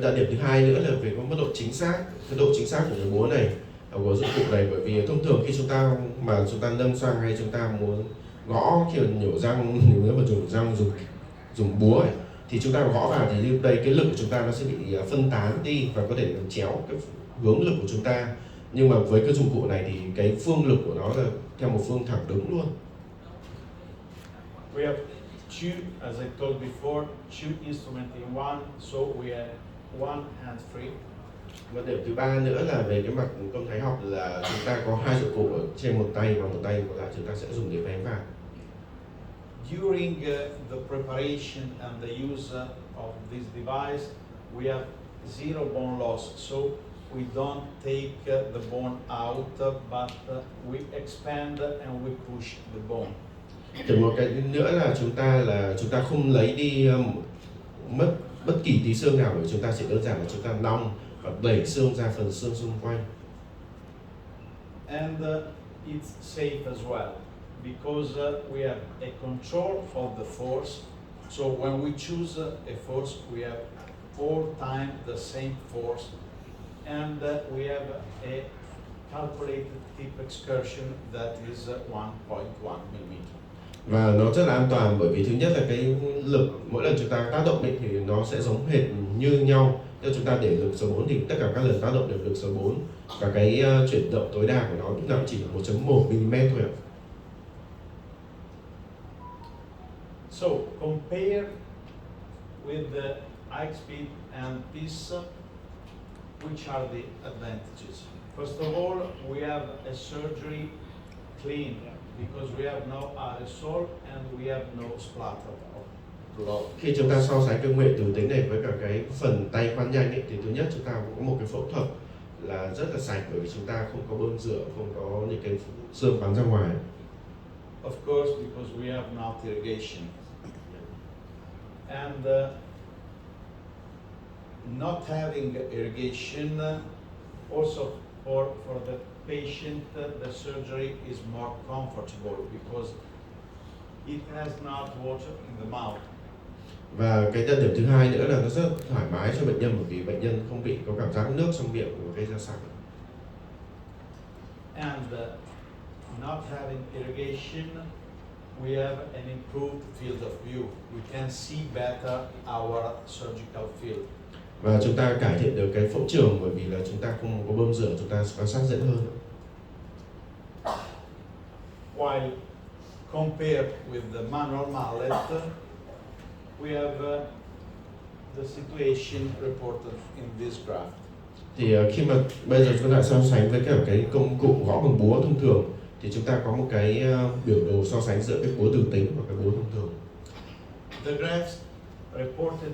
Đặc điểm thứ hai nữa là về mức độ chính xác, cái độ chính xác của cái búa này, của dụng cụ này, bởi vì thông thường khi chúng ta nâng xoang hay chúng ta muốn gõ khi nhổ răng, nếu mà dùng búa ấy, thì chúng ta gõ vào thì đây cái lực của chúng ta nó sẽ bị phân tán đi và có thể làm chéo cái hướng lực của chúng ta. Nhưng mà với cái dụng cụ này thì cái phương lực của nó là theo một phương thẳng đứng luôn. We have two, as I told before, two instruments in one, so we have one hand free. Và điểm thứ ba nữa là về cái mặt công thái học là chúng ta có hai dụng cụ ở trên một tay, và một tay còn lại chúng ta sẽ dùng để vén vào. During the preparation and the use of this device, we have zero bone loss, so we don't take the bone out, but we expand and we push the bone. Thì một cái nữa là chúng ta không lấy đi mất bất kỳ tí xương nào, bởi chúng ta chỉ đơn giản là chúng ta nong và đẩy xương ra phần xương xung quanh. And it's safe as well, because we have a control of the force. So when we choose a force, we have all time the same force, and we have a calculated tip excursion that is 1.1 mm. Và nó rất là an toàn, bởi vì thứ nhất là cái lực mỗi lần chúng ta tác động ấy, thì nó sẽ giống hệt như nhau. Nếu chúng ta để lực số 4 thì tất cả các lần tác động đều lực số 4, và cái chuyển động tối đa của nó lúc nào chỉ là 1.1 mm thôi ạ. So compare with the high speed and piece, which are the advantages? First of all, we have a surgery clean, because we have no aerosol and we have no splatter of blood. Khi chúng ta so sánh cái nghệ từ tính này với cả cái phần tay khoan nhanh ấy, thì thứ nhất chúng ta có một cái phẫu thuật là rất là sạch, bởi vì chúng ta không có bơm rửa, không có những cái xương bắn ra ngoài. Of course, because we have not irrigation. And not having irrigation, also for the patient, the surgery is more comfortable, because it has not water in the mouth. Và cái đặc điểm thứ hai nữa là nó rất thoải mái cho bệnh nhân, bởi vì bệnh nhân không bị có cảm giác nước trong miệng của gây ra sặc. And not having irrigation, we have an improved field of view. We can see better our surgical field. Và chúng ta cải thiện được cái phẫu trường, bởi vì là chúng ta không có bơm rửa, chúng ta quan sát dễ hơn. While compared with the manual mallet, we have the situation reported in this graph. Thì khi mà bây giờ chúng ta so sánh với cả cái công cụ gõ bằng búa thông thường thì chúng ta có một cái biểu đồ so sánh giữa cái búa từ tính và cái búa thông thường. The graphs reported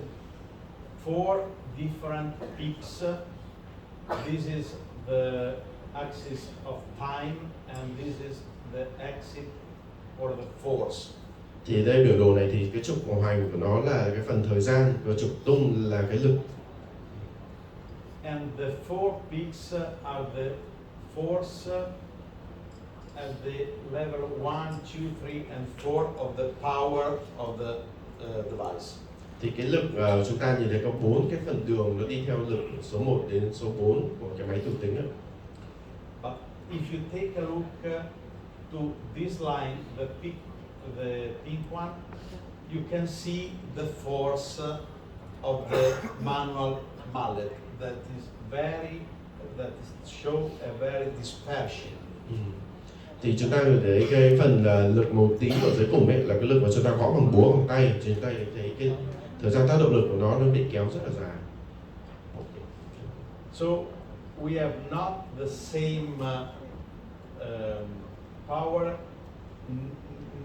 4 different peaks. This is the axis of time and this is the axis for the force. Thì đây biểu đồ này thì cái trục của hành của nó là cái phần thời gian và trục tung là cái lực. And the 4 peaks are the force at the level 1, 2, 3 and 4 of the power of the device. Thì cái lực chúng ta nhìn thấy có 4 cái phần đường nó đi theo lực số 1 đến số 4 của cái máy tủ tính ấy. But if you take a look to this line, the pink one, you can see the force of the manual mallet that show a very dispersion. Thì chúng ta được thấy cái phần lực màu tím ở dưới cùng ấy là cái lực mà chúng ta gõ bằng búa bằng tay, thì chúng ta thấy cái thời gian tác động lực của nó bị kéo rất là dài. So we have not the same power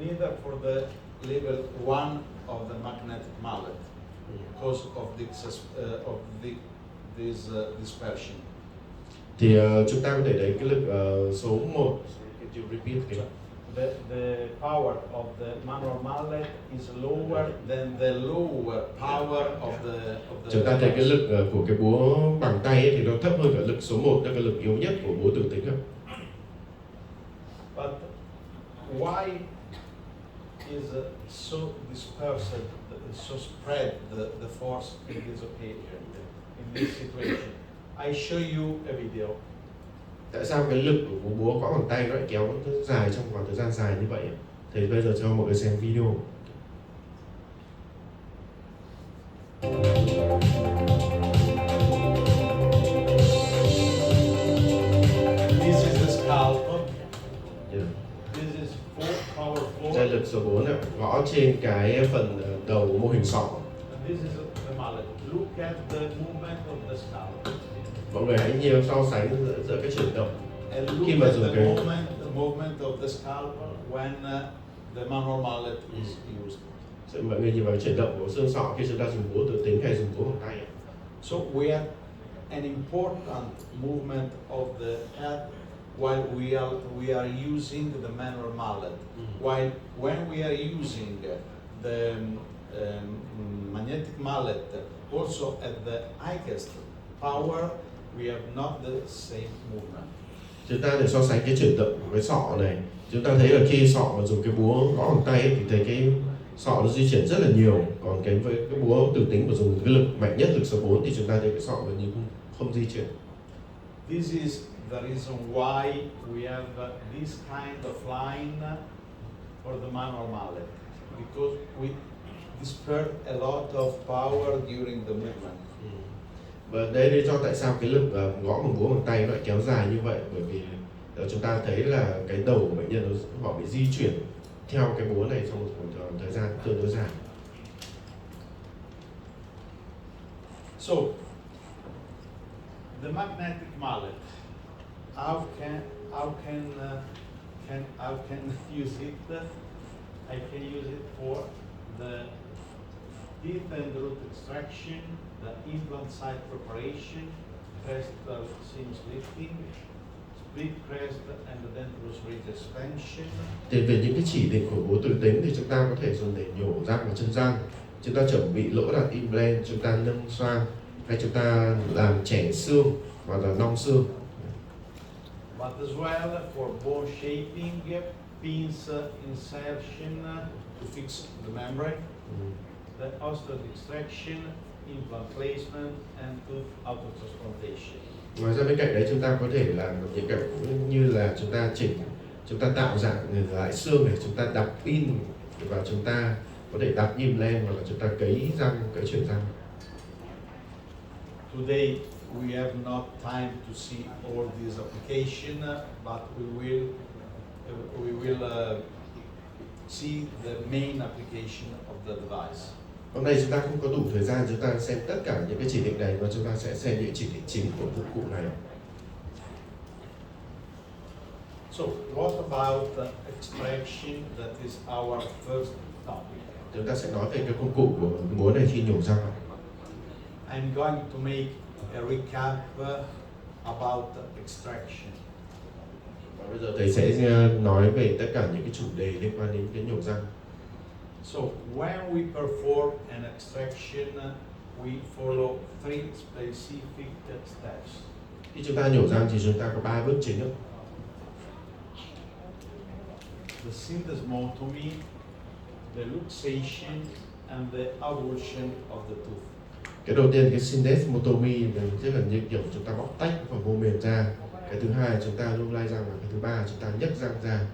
neither for the level 1 of the magnetic mallet because of this dispersion. Thì chúng ta có thể thấy cái lực số 1. Could you repeat again? The power of the manual mallet is lower than the lower power of the Chúng ta thấy cái lực của cái búa bằng tay ấy thì nó thấp hơn cả lực số 1, là cái lực yếu nhất của búa từ tính. But why is so dispersed, so spread the force in this occasion, in this situation? I show you a video. Tại sao cái lực của búa gõ bằng tay nó lại kéo rất dài trong khoảng thời gian dài như vậy? Thì bây giờ cho mọi người xem video. This is the scalpel. Yeah. This is power 4. Đây lực số 4 này, gõ trên cái phần đầu mô hình sọ. And this is the mallet. Look at the movement of the scalpel. Mọi người hãy nhiều so sánh giữa cái chuyển động. And Khi look mà at dùng the cái movement of the scalpel when the manual mallet is used. mọi người nhìn vào chuyển động của xương sọ khi chúng ta dùng búa từ tính hay dùng búa bằng tay. So we have an important movement of the head while we are using the manual mallet. While when we are using the magnetic mallet, also at the highest power, we have not the same movement. Chúng ta để so sánh cái chuyển động của cái sọ này, chúng ta thấy là khi sọ mà dùng cái búa gõ bằng tay ấy, thì thấy cái sọ nó di chuyển rất là nhiều, còn cái với cái búa từ tính mà dùng cái lực mạnh nhất, lực số 4 thì chúng ta thấy cái sọ gần như không di chuyển. This is the reason why we have this kind of line for the manual mallet, because we disperse a lot of power during the movement. Và đây lý do tại sao cái lực gõ bằng búa bằng tay nó lại kéo dài như vậy, bởi vì chúng ta thấy là cái đầu của bệnh nhân họ bị di chuyển theo cái búa này trong một khoảng thời gian tương đối dài. So the magnetic mallet, how can use it? I can use it for the teeth and root extraction, the implant site preparation, crest seams lifting, split crest and the dental ridge expansion. Thì về những cái chỉ định của búa từ tính thì chúng ta có thể dùng để nhổ răng và chân răng, chúng ta chuẩn bị lỗ đặt implant, chúng ta nâng xoang, hay chúng ta làm chẻ xương hoặc là nong xương. But as well for bone shaping, pins insertion to fix the membrane, the osteoid extraction, implant placement and tooth autotransplantation. Ngoài ra bên cạnh đấy chúng ta có thể làm những cái như là chúng ta tạo dạng lại xương để chúng ta đặt pin và chúng ta có thể đặt implant hoặc là chúng ta cấy răng, cấy chuyển răng. Today we have not time to see all these application, but we will see the main application of the device. Hôm nay chúng ta không có đủ thời gian chúng ta xem tất cả những cái chỉ định này, và chúng ta sẽ xem những chỉ định chính của dụng cụ này. So, what about extraction? That is our first topic. Chúng ta sẽ nói về cái công cụ của cái búa này khi nhổ răng. I'm going to make a recap about extraction. Và bây giờ thầy sẽ nói về tất cả những cái chủ đề liên quan đến cái nhổ răng. So, when we perform an extraction, we follow 3 specific steps. Khi chúng ta nhổ răng thì chúng ta có 3 bước chính. The syndesmotomy, the luxation, and the avulsion of the tooth. Cái đầu tiên cái syndesmotomy tức là như kiểu chúng ta bóc tách phần mô mềm ra. Cái thứ hai chúng ta lung lay răng, và cái thứ ba chúng ta nhấc răng ra.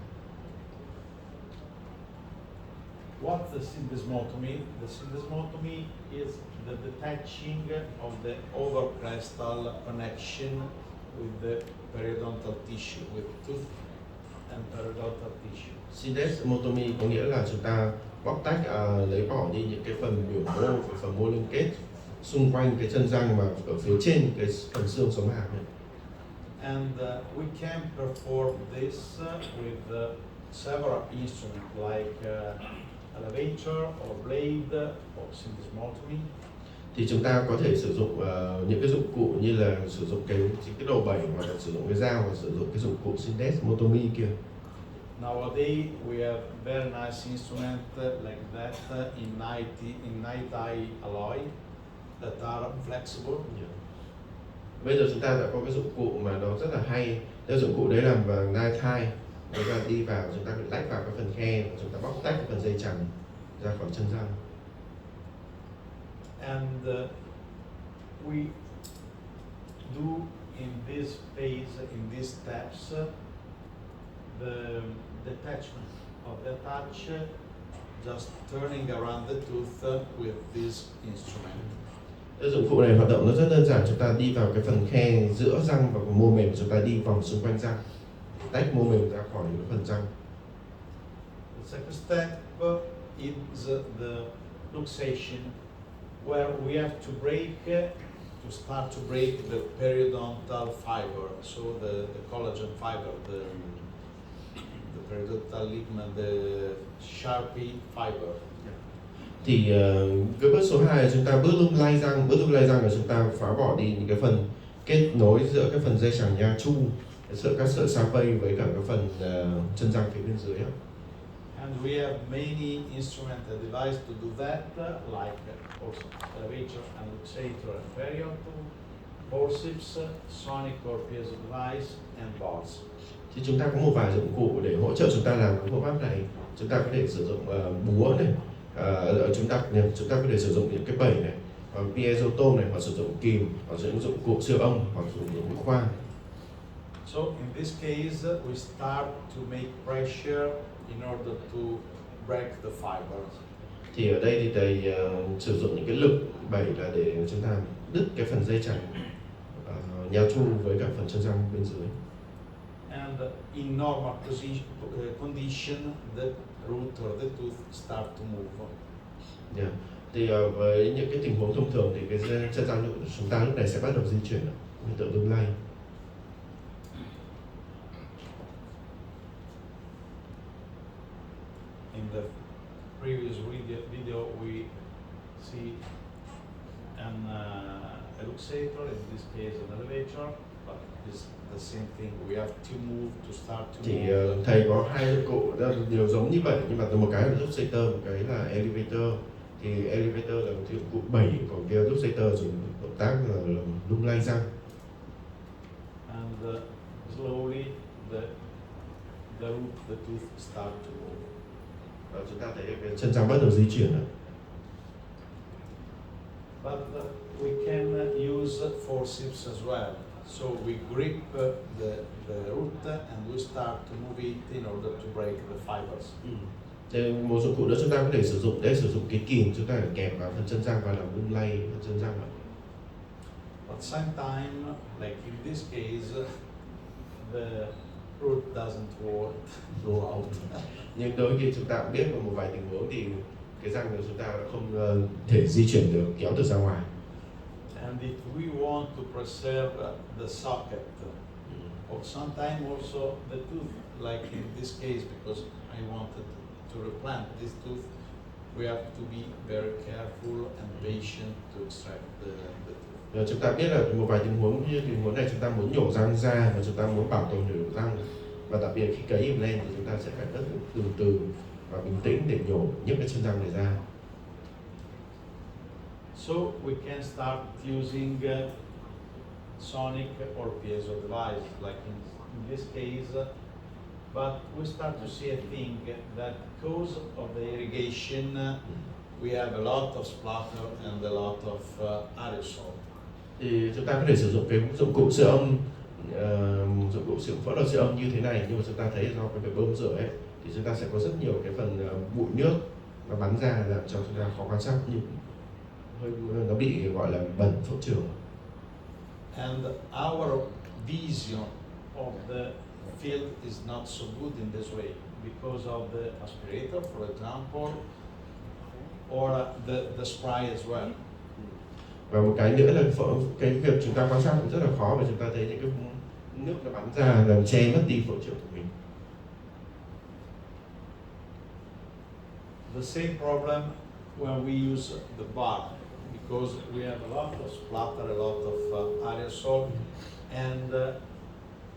What's the syndesmotomy? The syndesmotomy is the detaching of the overcrestal connection with the periodontal tissue, with tooth and periodontal tissue. Syndesmotomy có nghĩa là chúng ta bóc tách, lấy bỏ đi những cái phần biểu mô, phần mô liên kết xung quanh cái chân răng mà ở phía trên cái phần xương sống hàm này. And we can perform this with several instruments like elevator or blade or syndesmotomy. Thì chúng ta có thể sử dụng những cái dụng cụ như là sử dụng chính cái đầu bẩy, hoặc là sử dụng cái dao, hoặc sử dụng cái dụng cụ syndesmotomy kia. Nowadays we have very nice instruments like that in HaltiI alloy that are flexible. Bây giờ chúng ta đã có cái dụng cụ mà nó rất là hay. Cái dụng cụ đấy làm bằng HaltiI. Chúng ta đi vào, chúng ta bị lách vào cái phần khe, và chúng ta bóc tách cái phần dây chằng ra khỏi chân răng. And we do in this phase, in these steps, the detachment of the touch, just turning around the tooth with this instrument. Cái dụng cụ này hoạt động nó rất đơn giản. Chúng ta đi vào cái phần khe giữa răng và mô mềm, chúng ta đi vòng xung quanh răng, tách mô mềm ra khỏi những phần răng. The second step is the luxation, where we have to break, to start to break the periodontal fiber, so the collagen fiber, the periodontal ligament, the sharpie fiber. Thì cái bước số 2 là chúng ta bước lung lay răng. Bước lung lay răng là chúng ta phá bỏ đi những cái phần kết nối giữa cái phần dây chằng nha chu, các sợi sa vây với cả cái phần chân răng phía bên dưới. And we have many instruments and devices to do that, like also elevator and luxator and periodontal, forceps, sonic or piezo device, and bars. Thì chúng ta có một vài dụng cụ để hỗ trợ chúng ta làm cái phương pháp này. Chúng ta có thể sử dụng búa này, chúng ta có thể sử dụng những cái bẩy này, piezo này, hoặc sử dụng kìm, hoặc sử dụng dụng cụ siêu âm, hoặc sử dụng mũi khoan. So in this case, we start to make pressure in order to break the fibers. Thì ở đây thì thầy sử dụng những cái lực bẩy là để chúng ta đứt cái phần dây chằng nha chu với cả phần chân răng bên dưới. And in normal condition, the root or the tooth start to move. Yeah. Thì với những cái tình huống thông thường thì cái chân răng của chúng ta lúc này sẽ bắt đầu di chuyển, hiện tượng lung lay. In the previous video we see an luxator, in this case an elevator, but it's the same thing. We have to move to start to Thì move. thầy có hai dụng cụ đều giống như vậy, nhưng mà một cái là luxator, một cái là elevator. Thì elevator là một dụng cụ bẩy, còn kia luxator dùng động tác là lung lay răng. And slowly the root, the tooth start to move. Và chúng ta thấy cái chân răng bắt đầu di chuyển. But we can use forceps as well. So we grip the root and we start to move it in order to break the fibers. Thì một dụng cụ nữa chúng ta có thể sử dụng, để sử dụng cái kìm, chúng ta phải kẹp vào phần chân răng và làm lung lay phần chân răng. But sometimes, like in this case, the root doesn't go out. Nhưng đôi khi chúng ta cũng biết vào một vài tình huống thì cái răng của chúng ta không thể di chuyển được, kéo được ra ngoài. And if we want to preserve the socket, or sometimes also the tooth, like in this case, because I wanted to replant this tooth, we have to be very careful and patient to extract the tooth. Chúng ta biết là một vài tình huống như tình huống này chúng ta muốn nhổ răng ra và chúng ta muốn bảo tồn được răng, và đặc biệt khi cấy implant thì chúng ta sẽ phải rất từ từ và bình tĩnh để nhấc cái chân răng này ra. So we can start using sonic or piezo device, like in this case, but we start to see a thing that because of the irrigation, we have a lot of splatter and a lot of aerosol. Thì chúng ta có thể sử dụng cái dụng cụ siêu âm, dụng cụ phẫu thuật siêu âm như thế này, nhưng mà chúng ta thấy do cái việc bơm rửa ấy, thì chúng ta sẽ có rất nhiều cái phần bụi nước nó bắn ra làm cho chúng ta khó quan sát, nhưng nó bị gọi là bẩn phẫu trường. And our vision of the field is not so good in this way because of the aspirator, for example, or the spray as well. Và một cái nữa là cái việc chúng ta quan sát cũng rất là khó, và chúng ta thấy những cái nước nó bắn ra làm che mất đi phẫu trường của mình. The same problem when we use the bar, because we have a lot of splatter, a lot of aerosol, and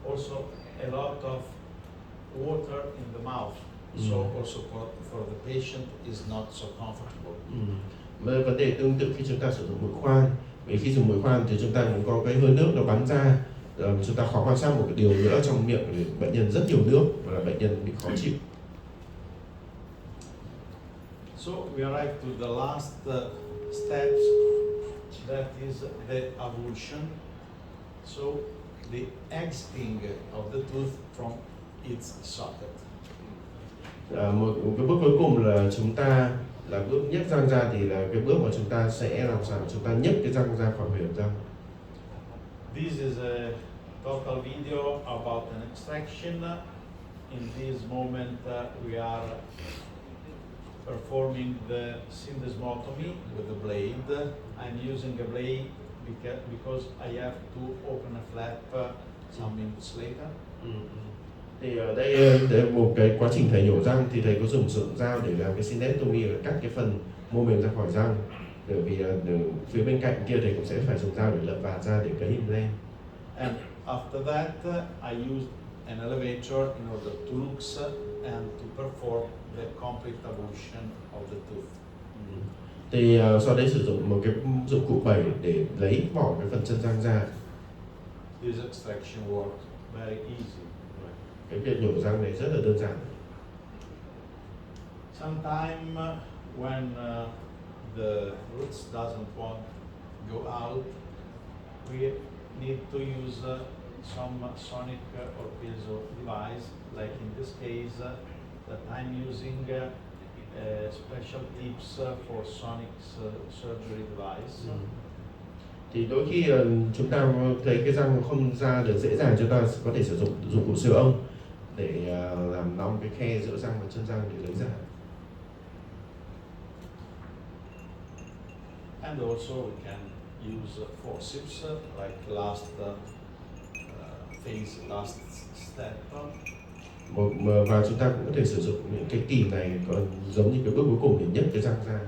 also a lot of water in the mouth. So also for the patient is not so comfortable. Vấn đề tương tự khi chúng ta sử dụng mũi khoan, vì khi dùng mũi khoan thì chúng ta cũng có cái hơi nước nó bắn ra, chúng ta khó quan sát một cái điều nữa trong miệng, thì bệnh nhân rất nhiều nước và là bệnh nhân bị khó chịu. So we arrive to the last steps, that is the avulsion. So the exiting of the tooth from its socket. Một cái bước cuối cùng là chúng ta là bước nhấc răng ra, thì là cái bước mà chúng ta sẽ làm sao chúng ta nhấc cái răng ra khỏi huyền răng. This is a total video about an extraction. In this moment we are performing the syndesmotomy with a blade. I'm using a blade because I have to open a flap some minutes later. Thì ở đây một cái quá trình thầy nhổ răng thì thầy có dùng dao để làm cái syndesmotomy, cắt cái phần mô mềm ra khỏi răng. Bởi vì phía bên cạnh kia thầy cũng sẽ phải dùng dao để lật vạt ra để cấy implant. And after that I used an elevator in order to look and to perform the complete avulsion of the tooth. Thì sau đấy sử dụng một cái dụng cụ bẩy để lấy bỏ cái phần chân răng ra. This extraction works very easy. Cái việc nhổ răng này rất là đơn giản. Sometimes when the roots doesn't want to go out, we need to use some sonic or piezo device, like in this case that I'm using special tips for sonic surgery device. Thì đôi khi chúng ta thấy cái răng không ra được dễ dàng, chúng ta có thể sử dụng dụng cụ siêu âm để làm nong cái khe giữa răng và chân răng để lấy ra. And also we can use forceps like last phase, last step. Và chúng ta cũng có thể sử dụng những cái kìm này còn giống như cái bước cuối cùng để nhấc cái răng ra.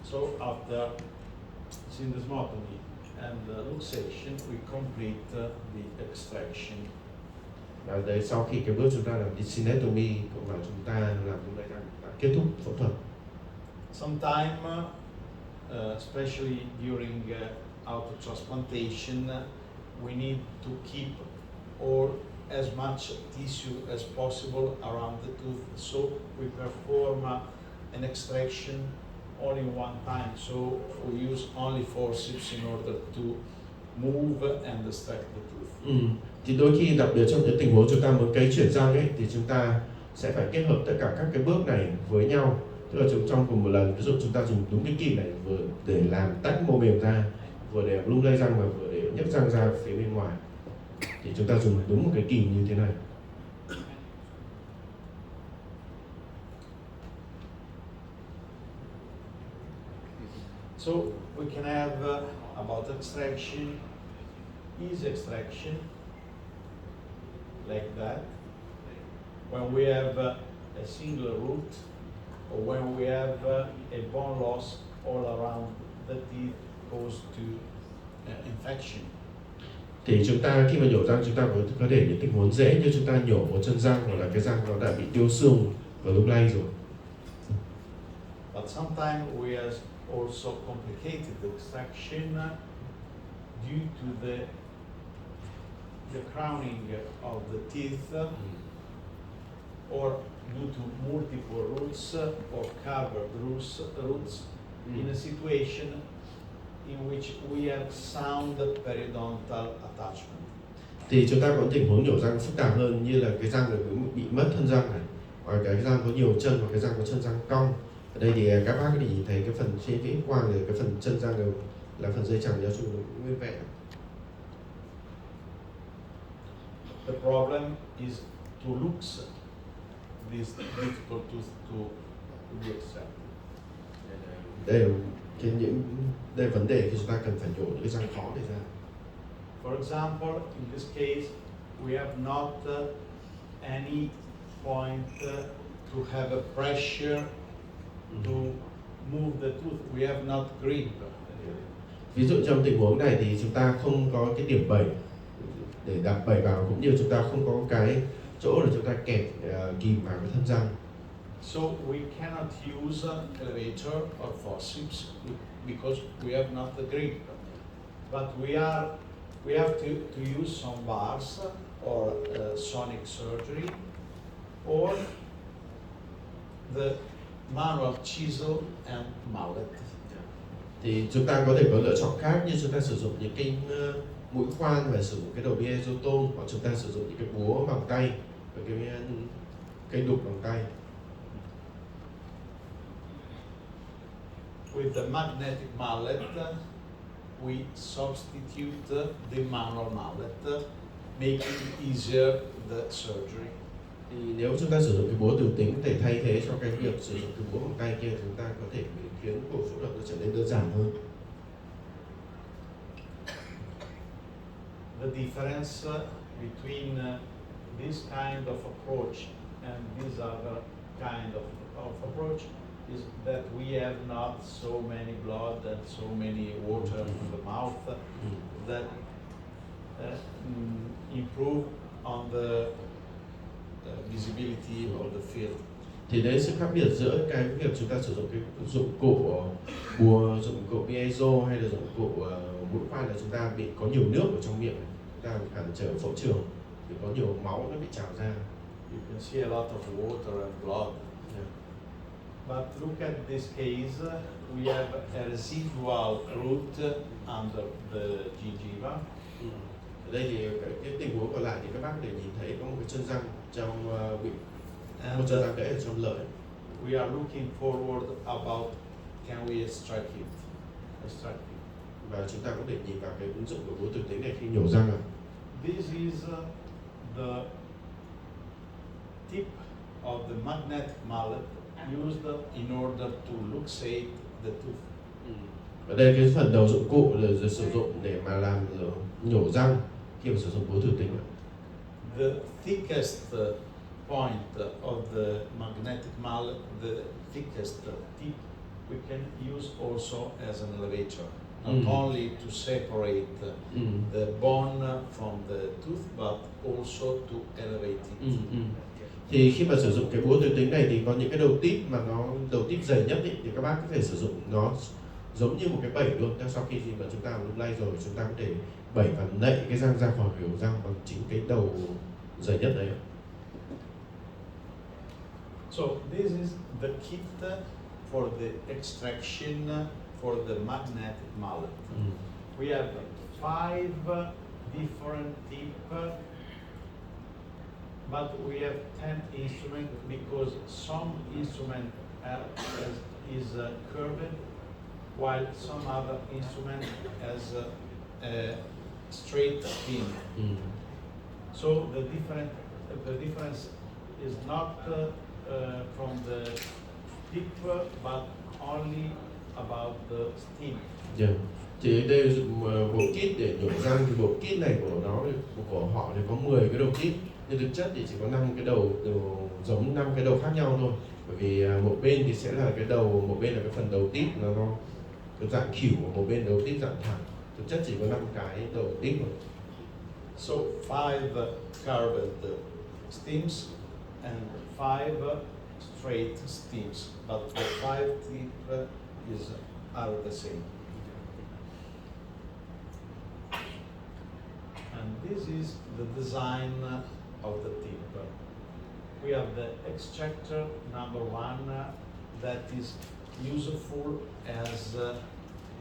So after syndesmotomy and luxation, we complete the extraction. Và đấy, sau khi cái bước chúng ta làm syndesmotomy cũng là chúng ta làm chúng ta đã kết thúc phẫu thuật. Sometime, especially during autotransplantation, we need to keep as much tissue as possible around the tooth, so we perform an extraction only one time. So we use only forceps in order to move and extract the tooth. Thì đôi khi đặc biệt trong những tình huống chúng ta muốn cấy chuyển răng ấy, thì chúng ta sẽ phải kết hợp tất cả các cái bước này với nhau. Tức là trong cùng một lần, ví dụ chúng ta dùng đúng cái kìm này vừa để làm tách mô mềm ra, vừa để lung lay răng và vừa để nhấc răng ra phía bên ngoài, thì chúng ta dùng đúng một cái kìm như thế này. So we can have about extraction, easy extraction, like that. When we have a single root, or when we have a bone loss all around the teeth goes to infection. Thì chúng ta khi mà nhổ răng, chúng ta có thể những tình huống dễ như chúng ta nhổ một chân răng hoặc là cái răng nó đã bị tiêu xương và lung lay rồi. But sometimes we have also complicated extraction due to the crowning of the teeth or due to multiple roots or covered roots in a situation in which we have sound periodontal attachment. Thì chúng ta có tình huống nhổ răng phức tạp hơn như là cái răng bị mất thân răng này, hoặc cái răng có nhiều chân hoặc cái răng có chân răng cong. Ở đây thì các bác có thể nhìn thấy cái phần trên cái quang này, cái phần chân răng này là phần dây chằng giáo trùng nguyên vẹn. The problem is to looks this difficult to be extracted. Đây là đây là vấn đề khi chúng ta cần phải nhổ những cái răng khó này ra. For example, in this case, we have not any point to have a pressure to move the tooth. We have not grip. Ví dụ trong tình huống này thì chúng ta không có cái điểm bẩy để đặt bẩy vào, cũng như chúng ta không có cái chỗ để chúng ta kẹp kìm vào cái thân răng. So we cannot use elevator or forceps because we have not the grip. But we have to use some bars or sonic surgery or the manual chisel and mallet. Thì chúng ta có thể có lựa chọn khác, như chúng ta sử dụng những cái mũi khoan và sử dụng cái đầu bia isotone, hoặc chúng ta sử dụng những cái búa bằng tay và cái cây đục bằng tay. With the magnetic mallet, we substitute the manual mallet, making easier the surgery. Thì nếu chúng ta sử dụng cái búa từ tính để thay thế cho cái việc sử dụng cái búa bằng tay kia, chúng ta có thể khiến cuộc phẫu thuật nó trở nên đơn giản hơn. The difference between this kind of approach and this other kind of approach is that we have not so many blood and so many water in the mouth that improve on the visibility of the field. Thì đấy sự khác biệt giữa cái việc chúng ta sử dụng cái dụng cụ bùa, dụng cụ piezo hay là dụng cụ mũi khoan là chúng ta bị có nhiều nước ở trong miệng, chúng ta cản trở phẫu trường thì có nhiều máu nó bị trào ra. You can see a lot of water and blood. But look at this case, we have a residual root under the gingiva. Ở đây thì cái tình huống còn lại thì các bác để nhìn thấy có một cái chân răng trong bị một chân răng để ở trong lợi. We are looking forward about can we extract it. Và chúng ta có thể nhìn vào cái ứng dụng của búa từ tính này khi nhổ răng ạ. This is the tip of the magnetic mallet used in order to luxate the tooth. Ở đây cái phần đầu dụng cụ là sử dụng để mà làm nhổ răng khi mà sử dụng búa từ tính ạ. The thickest point of the magnetic mallet, the thickest tip, we can use also as an elevator. Not only to separate the bone from the tooth, but also to elevate it. Thì khi mà sử dụng cái búa từ tính này thì có những cái đầu tip mà nó đầu tip dày nhất ý, thì các bác có thể sử dụng nó giống như một cái bẩy luôn. Sau khi mà chúng ta lung lay rồi, chúng ta có thể bẩy và nạy cái răng ra khỏi hểu răng bằng chính cái đầu dày nhất đấy. So this is the kit for the extraction for the magnetic mallet. We have 5 different tips, but we have 10 instruments because some instrument is curved, while some other instrument has a straight pin. So the difference is not from the tip, but only about the stem. Yeah. Thì đây bộ kit để nhổ răng thì bộ kit này của họ thì có 10 cái đầu kit, nhưng thực chất thì chỉ có 5 cái đầu giống 5 cái đầu khác nhau thôi. Bởi vì một bên thì sẽ là cái đầu, một bên là cái phần đầu tip nó cái dạng khỉu, một bên đầu tip dạng thẳng. Thực chất chỉ có 5 cái đầu tip thôi. So 5 curved stems and 5 straight stems, but the 5 tip are the same. And this is the design of the tip. We have the extractor number 1 that is useful as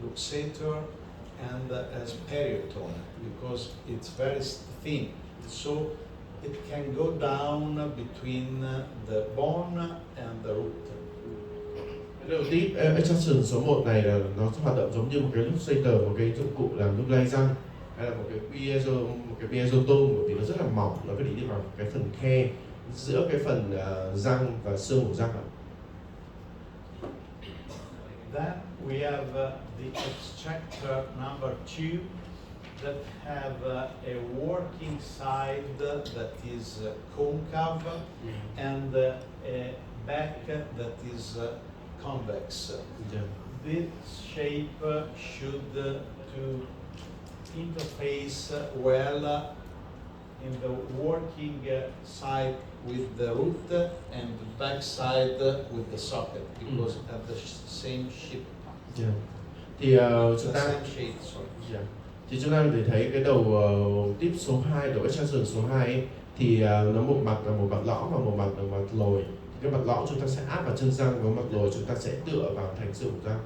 luxator and as periotome because it's very thin, so it can go down between the bone and the root. Cái đầu tip extraction số 1 này là nó hoạt động giống như một cái luxator, một cái dụng cụ làm lúc lay răng, hay là một cái piezotom, bởi vì nó rất là mỏng, nó có thể đi vào cái phần khe giữa cái phần răng và xương của răng. Then we have the extractor number 2 that have a working side that is concave and a back that is convex. Yeah. This shape should to interface well in the working side with the root and the back side with the socket because have the same shape. Yeah. Thì chúng ta Same shape, sorry. Yeah. Thì chúng ta có thể thấy cái đầu tip số 2, đầu extraction số 2 ấy, thì nó một mặt là một mặt lõm và một mặt là mặt lồi. Cái mặt lõm chúng ta sẽ áp vào chân răng và mặt lồi chúng ta sẽ tựa vào thành xương của răng.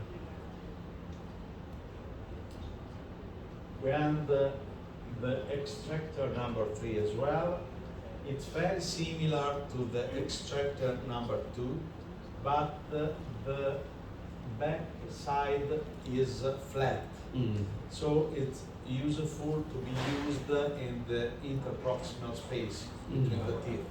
We have the extractor number 3 as well. It's very similar to the extractor number 2, but the back side is flat. So it's useful to be used in the interproximal space between the teeth.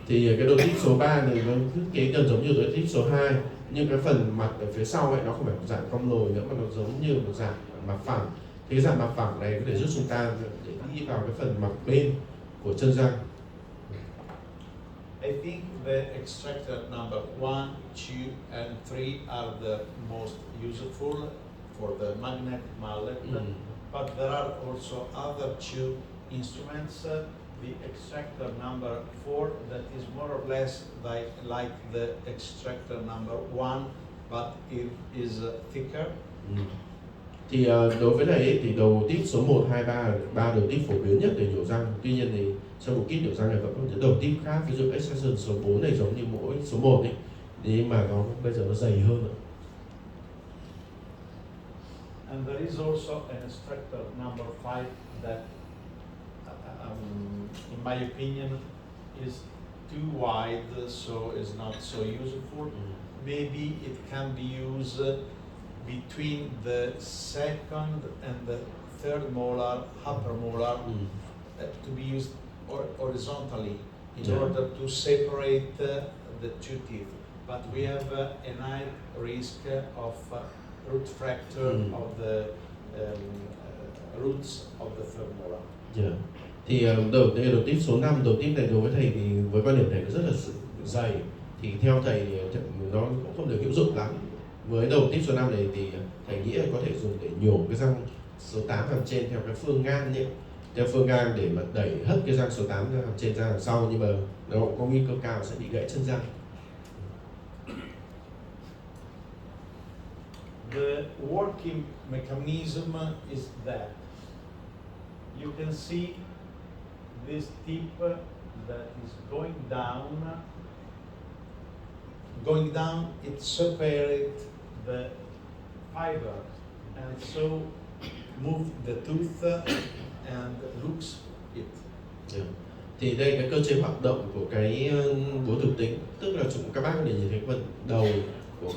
Thì cái đầu tip số 3 này nó thiết kế gần giống như đầu tip số 2, nhưng cái phần mặt ở phía sau ấy nó không phải một dạng cong lồi nữa mà nó giống như một dạng mặt phẳng. Thì cái dạng mặt phẳng này có thể giúp chúng ta để đi vào cái phần mặt bên của chân răng. I think the extractor number 1, 2, and 3 are the most useful for the magnetic mallet, but there are also other 2 instruments. The extractor number 4 that is more or less like the extractor number 1, but it is thicker. Thì đối với này ấy, thì đầu tip số 1, 2, 3 đầu tip phổ biến nhất để nhổ răng. Tuy nhiên thì trong một kit nhổ răng này vẫn có những đầu tip khác, ví dụ extraction số 4 này giống như mỗi số 1 ấy, nhưng mà nó bây giờ nó dày hơn nữa. And there is also an extractor number 5 that, in my opinion, is too wide, so is not so useful. Maybe it can be used between the second and the third molar, upper molar, to be used horizontally in order to separate the 2 teeth. But we have a high risk of root fracture of the roots of the third molar. Yeah. Thì đầu tip số 5, đầu tip này đối với thầy thì với quan điểm này nó rất là dày, thì theo thầy nó cũng không được hữu dụng lắm. Với đầu tip số 5 này thì thầy nghĩ là có thể dùng để nhổ cái răng số 8 hàm trên theo cái phương ngang nhé, theo phương ngang để mà đẩy hất cái răng số 8 hàm trên ra đằng sau, nhưng mà nó cũng có nguy cơ cao sẽ bị gãy chân răng. The working mechanism is that you can see this tip that is going down, it separates the fiber and so move the tooth and looks it. Yeah. Thì đây cái cơ chế hoạt động của cái búa thực tính, tức là các bác có thể nhìn thấy phần đầu của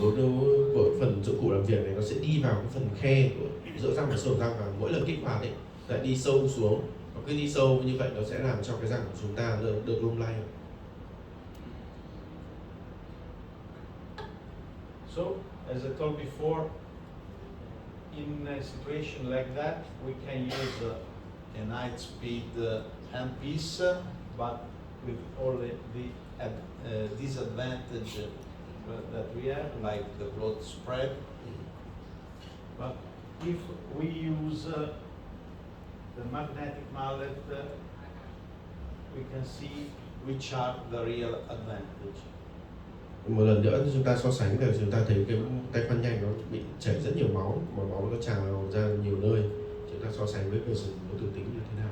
phần dụng cụ làm việc này nó sẽ đi vào cái phần khe của giữa răng và sườn răng, và mỗi lần kích hoạt ấy lại đi sâu xuống, và cứ đi sâu như vậy nó sẽ làm cho cái răng của chúng ta được lung lay. So As I told before, in a situation like that, we can use a high-speed handpiece, but with all the disadvantage that we have, like the blood spread. But if we use the magnetic mallet, we can see which are the real advantage. Một lần nữa chúng ta so sánh thì chúng ta thấy cái tay khoan nhanh nó bị chảy rất nhiều máu, mà máu nó trào ra nhiều nơi. Chúng ta so sánh với việc sử dụng búa tử tính như thế nào?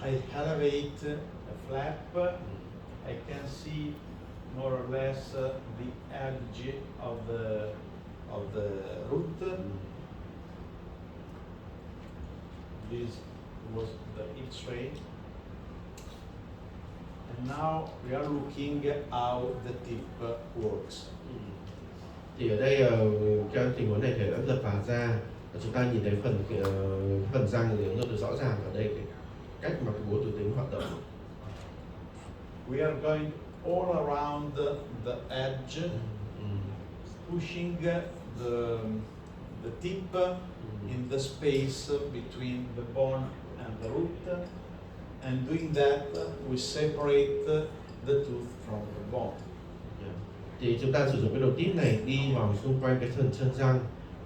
I elevate a flap. I can see more or less the edge of the root. This was the X-ray. And now we are looking at how the tip works. Thì ở đây cái tình huống này thể đã lập phá ra, và chúng ta nhìn thấy phần răng thì nó được rõ ràng ở đây cái cách mà cái búa tử tính hoạt động. We are going all around the edge, pushing the tip in the space between the bone and the root, and doing that we separate the tooth from the bone. Thì chúng ta sử dụng cái đầu tip này đi vòng xung quanh cái phần chân răng,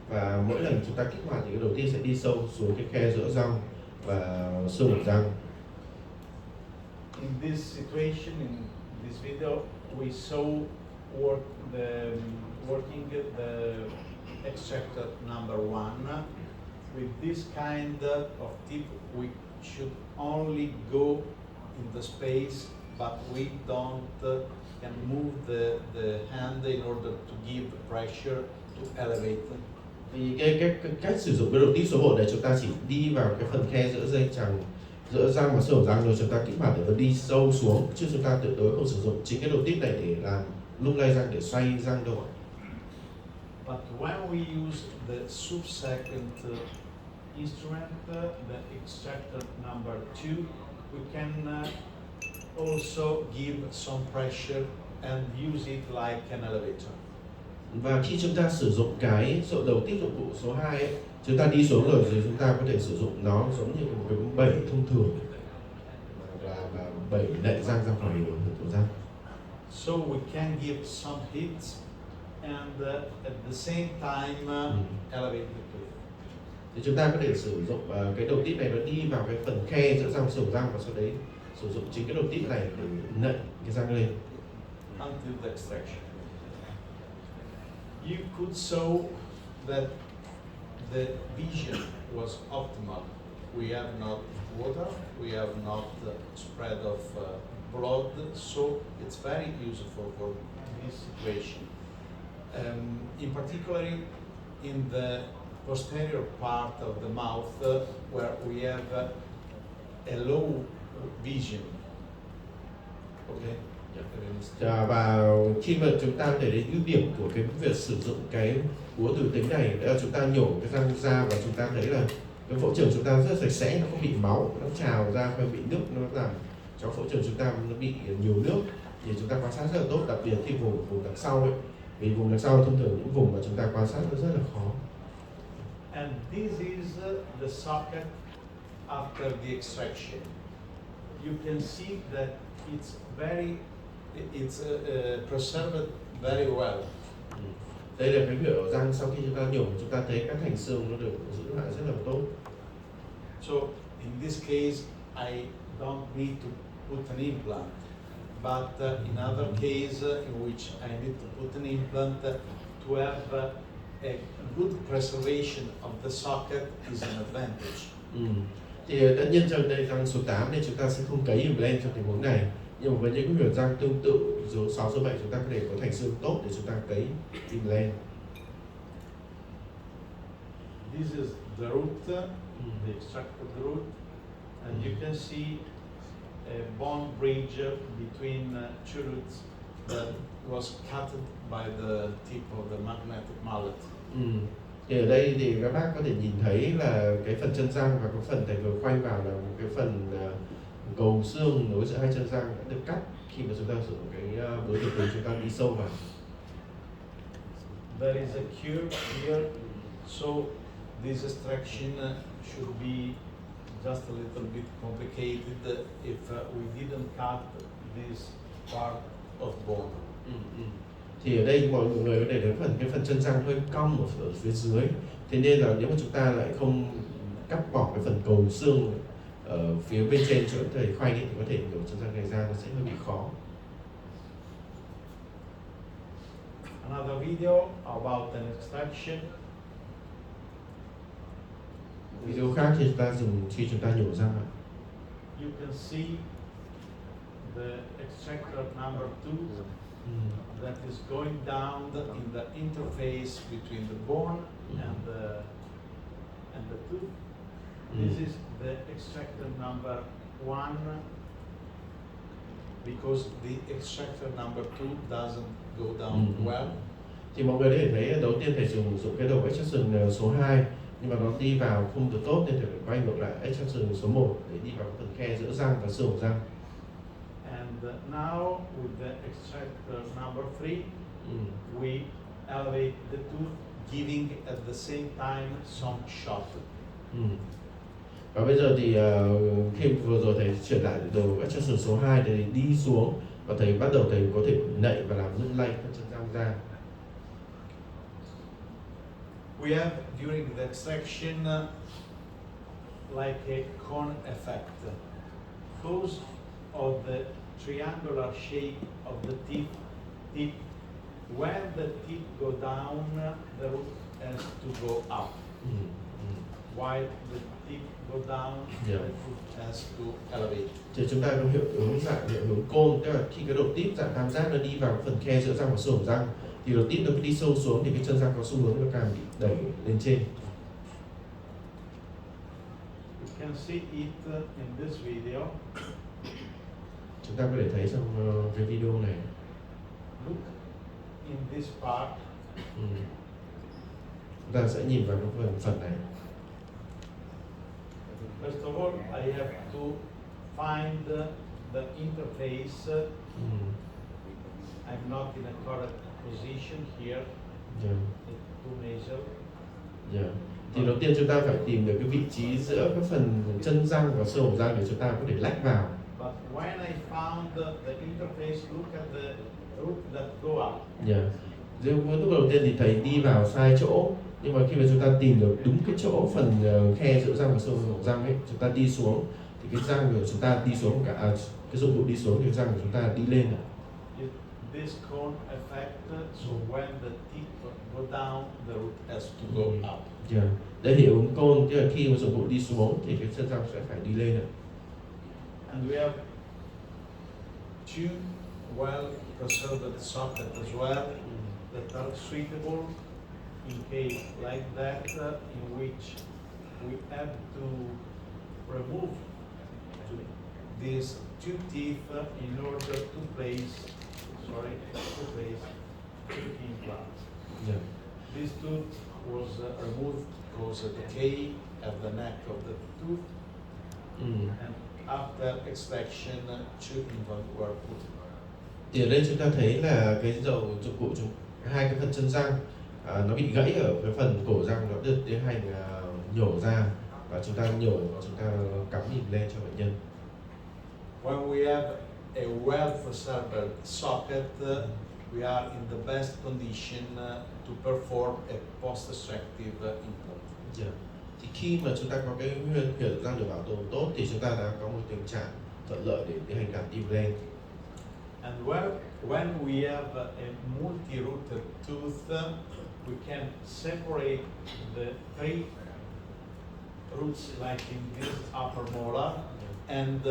và mỗi lần chúng ta kích hoạt thì cái đầu tip sẽ đi sâu xuống cái khe giữa răng và xương của răng. In this situation, in this video, we saw working the extractor number 1. With this kind of tip, we should only go in the space, but we don't can move the hand in order to give pressure to elevate them. Thì cái cách sử dụng cái đầu tip số 1 này, chúng ta chỉ đi vào cái phần khe giữa dây chằng, giữa răng và xương răng, rồi chúng ta kích hoạt để nó đi sâu xuống, chứ chúng ta tuyệt đối không sử dụng chính cái đầu tip này để làm lung lay răng, để xoay răng đâu ạ. But when we use the subsequent instrument, the extractor number 2, we can also give some pressure and use it like an elevator. Và khi chúng ta sử dụng cái đầu tip dụng cụ số 2 ấy, chúng ta đi xuống rồi thì chúng ta có thể sử dụng nó giống như một cái bẩy thông thường, và bẩy nạy răng ra khỏi của răng. So we can give some hits and at the same time elevate the tooth. Thì chúng ta có thể sử dụng cái đầu tip này, nó đi vào cái phần khe giữa răng sổ răng, và sau đấy sử dụng chính cái đầu tip này để nạy cái răng lên. Until the extraction. You could show that the vision was optimal. We have not water, we have not spread of blood, so it's very useful for this situation. In particular, in the posterior part of the mouth, where we have a low vision. Okay. Và khi mà chúng ta để đến ưu điểm của cái việc sử dụng cái búa tử tính này, đó là chúng ta nhổ cái răng ra, và chúng ta thấy là cái phẫu trường chúng ta rất sạch sẽ, nó không bị máu, nó trào ra, không bị nước, nó làm cho phẫu trường chúng ta nó bị nhiều nước, thì chúng ta quan sát rất là tốt, đặc biệt khi vùng đằng sau ấy, vì vùng đằng sau thông thường những vùng mà chúng ta quan sát nó rất là khó. And this is the socket after the extraction. You can see that it's preserved very well. Đây là cái biểu ở răng sau khi chúng ta nhổ, chúng ta thấy các thành xương nó được giữ lại rất là tốt. So in this case, I don't need to put an implant, but in other case in which I need to put an implant, to have a good preservation of the socket is an advantage. Thì tất nhiên trong đây răng số 8 này chúng ta sẽ không cấy implant trong tình huống này, nhưng mà với những cái răng tương tự số 6, số 7 chúng ta có thể có thành xương tốt để chúng ta cấy implant. This is the root, the extract of the root, and you can see a bone bridge between two roots that was cut by the tip of the magnetic mallet. Thì ở đây thì các bác có thể nhìn thấy là cái phần chân răng và cái phần thành vừa khoanh vào là một cái phần cầu xương nối giữa hai chân răng đã được cắt khi mà chúng ta sử dụng cái búa tử tính, chúng ta đi sâu vào. there is a curve here, so this extraction should be just a little bit complicated if we didn't cut this part of bone. Thì ở đây mọi người có để cái phần chân răng hơi cong ở phía dưới, thế nên là nếu mà chúng ta lại không cắt bỏ cái phần cầu xương ở phía bên trên chỗ thầy khoanh ấy, thì có thể nhổ chân răng này ra nó sẽ hơi bị khó. Another video about an extraction. Video khác thì chúng ta dùng khi chúng ta nhổ răng ạ. You can see the extractor number 2 that is going down in the interface between the bone and the tooth. This is the extractor number 1 because the extractor number 2 doesn't go down well. Thì mọi người có thể thấy đầu tiên thầy dùng cái đầu extraction số 2 nhưng mà nó đi vào không được tốt nên thầy phải quay ngược lại extraction số 1 để đi vào phần khe giữa răng và xương răng. And now with the extractor number 3, we elevate the tooth, giving at the same time some shock. Và bây giờ thì khi vừa rồi thầy chuyển lại đầu extraction số 2 thì đi xuống và thầy bắt đầu thầy có thể nạy và làm lung lay các chân răng ra. We have during the extraction like a cone effect. Because of the triangular shape of the teeth, when the teeth go down, the root has to go up. While the teeth go down, the root has to elevate. Thì chúng ta có hiệu ứng dạng hiệu ứng côn, tức là khi cái đầu tít dạng tam giác nó đi vào phần khe giữa răng và xương răng, thì đầu tít nó cứ đi sâu xuống thì cái chân răng có xu hướng nó càng bị đẩy lên trên. You can see it in this video. Chúng ta có thể thấy trong cái video này. Look in this part. Chúng ta sẽ nhìn vào cái phần này. First of all, I have to find the interface. I'm not in a correct position here. Too nasal. Thì đầu tiên chúng ta phải tìm được cái vị trí giữa cái phần chân răng và xương hàm răng để chúng ta có thể lách vào. But when I found the interface, look at the root that go up. Lúc đầu tiên thì thầy đi vào sai chỗ, nhưng mà khi mà chúng ta tìm được đúng cái chỗ phần khe giữa răng và xương hàm răng ấy, chúng ta đi xuống thì cái răng của chúng ta đi xuống cả cái dụng cụ đi xuống thì cái răng của chúng ta đi lên. This cone effect, so when the teeth go down, the root has to go up. Đây hiệu ứng côn, tức là khi mà dụng cụ đi xuống thì cái chân răng sẽ phải đi lên. And we have two well-preserved sockets as well that are suitable in case like that, in which we have to remove these two teeth in order to place two implants. This tooth was removed because of decay at the neck of the tooth, and after extraction, two implants were put. Thì ở đây chúng ta thấy là cái dụng cụ hai cái phần chân răng nó bị gãy ở cái phần cổ răng, nó được tiến hành nhổ ra và chúng ta nhổ và chúng ta cắm nhìn lên cho bệnh nhân. When we have a well-preserved socket, we are in the best condition to perform a post-extractive implant. Thì khi mà chúng ta có cái huyệt răng được bảo tồn tốt thì chúng ta đã có một tình trạng thuận lợi để tiến hành đặt implant. And when we have a multi-rooted tooth, we can separate the 3 roots like in this upper molar and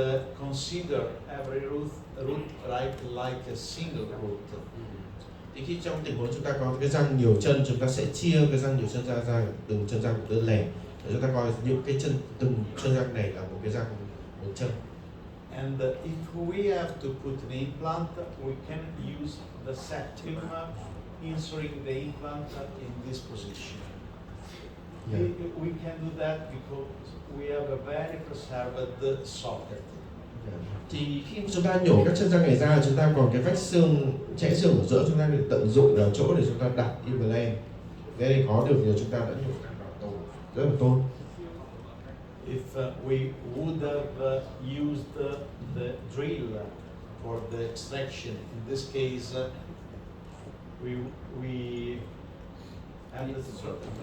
consider every root like a single root. Thì khi trong tình huống chúng ta có cái răng nhiều chân, chúng ta sẽ chia cái răng nhiều chân ra từng chân răng đơn lẻ để chúng ta coi những cái từng chân răng này là một cái răng một chân. And if we have to put an implant, we can use the septum, inserting the implant in this position. We can do that because we have a very preserved socket. Thì khi chúng ta nhổ các chân răng này ra, chúng ta còn cái vách xương, chẽ xương ở giữa, chúng ta phải tận dụng vào chỗ để chúng ta đặt implant. Thế thì có được thì chúng ta đã nhổ răng bảo tồn rất là tốt. If we would have used the drill for the extraction, in this case, we had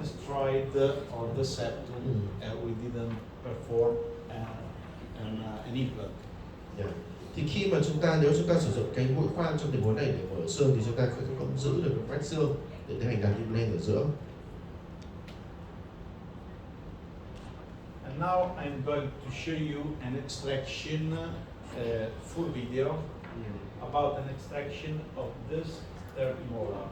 destroyed or the septum, we didn't perform an implant. Yeah. Thì khi mà nếu chúng ta sử dụng cái mũi khoan trong tình huống này để mở xương thì chúng ta không giữ được cái vách xương để tiến hành đặt implant ở giữa. And now I'm going to show you an extraction, full video about an extraction of this third molar.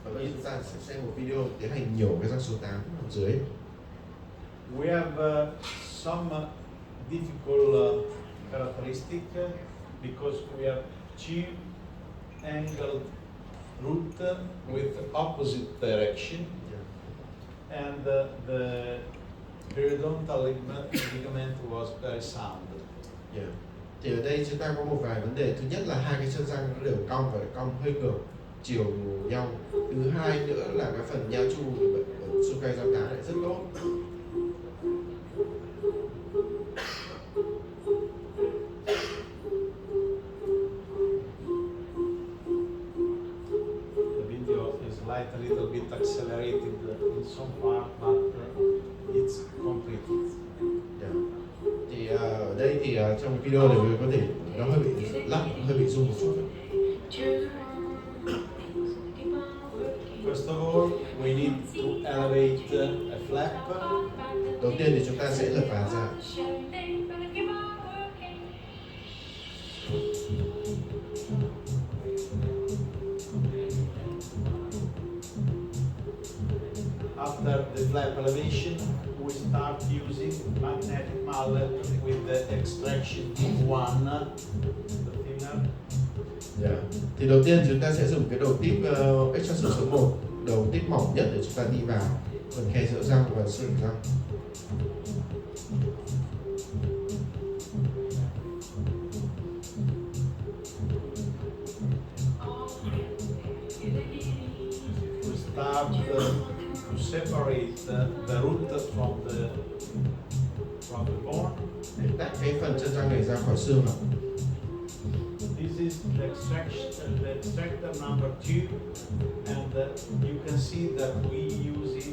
Và bây giờ chúng ta sẽ xem một video tiến hành nhổ cái răng số 8 ở dưới. We have some difficult characteristic because we have two angled root with opposite direction, and the periodontal ligament was very sound. Yeah. Thì ở đây chúng ta có một vài vấn đề. Thứ nhất là hai cái chân răng nó đều cong và cong hơi ngược chiều nhau. Thứ hai nữa là cái phần nha chu ở xung quanh răng tá lại rất tốt. A little bit accelerated in some part, but it's completed. Yeah. Thì ở đây thì trong video này có thể nó hơi bị lắc, hơi bị rung một chút. First of all, we need to elevate a flap. Đầu tiên thì chúng ta sẽ lật ván ra. After the flap elevation, we start using magnetic mallet with the extraction one, the thinner. Yeah. Thì đầu tiên chúng ta sẽ dùng cái đầu tip extraction số 1, đầu tip mỏng nhất để chúng ta đi vào phần khe giữa răng và xương răng. We start to separate the root from the bone. Để tách cái phần chân răng này ra khỏi xương ạ. This is the extractor number 2, and you can see that we use it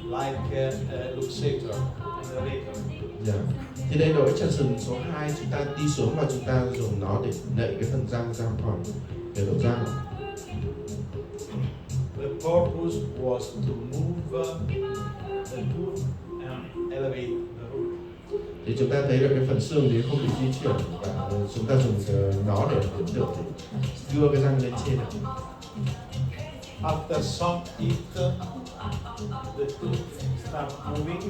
like a luxator and a rator. Yeah. Thì đây là extraction số 2, chúng ta đi xuống và chúng ta dùng nó để nạy cái phần răng ra khỏi cái đầu răng. The purpose was to move the tooth and elevate the root. Thì chúng ta thấy được cái phần xương thì không bị di chuyển và chúng ta dùng nó để được đưa cái răng lên trên. After some heat, the tooth start moving.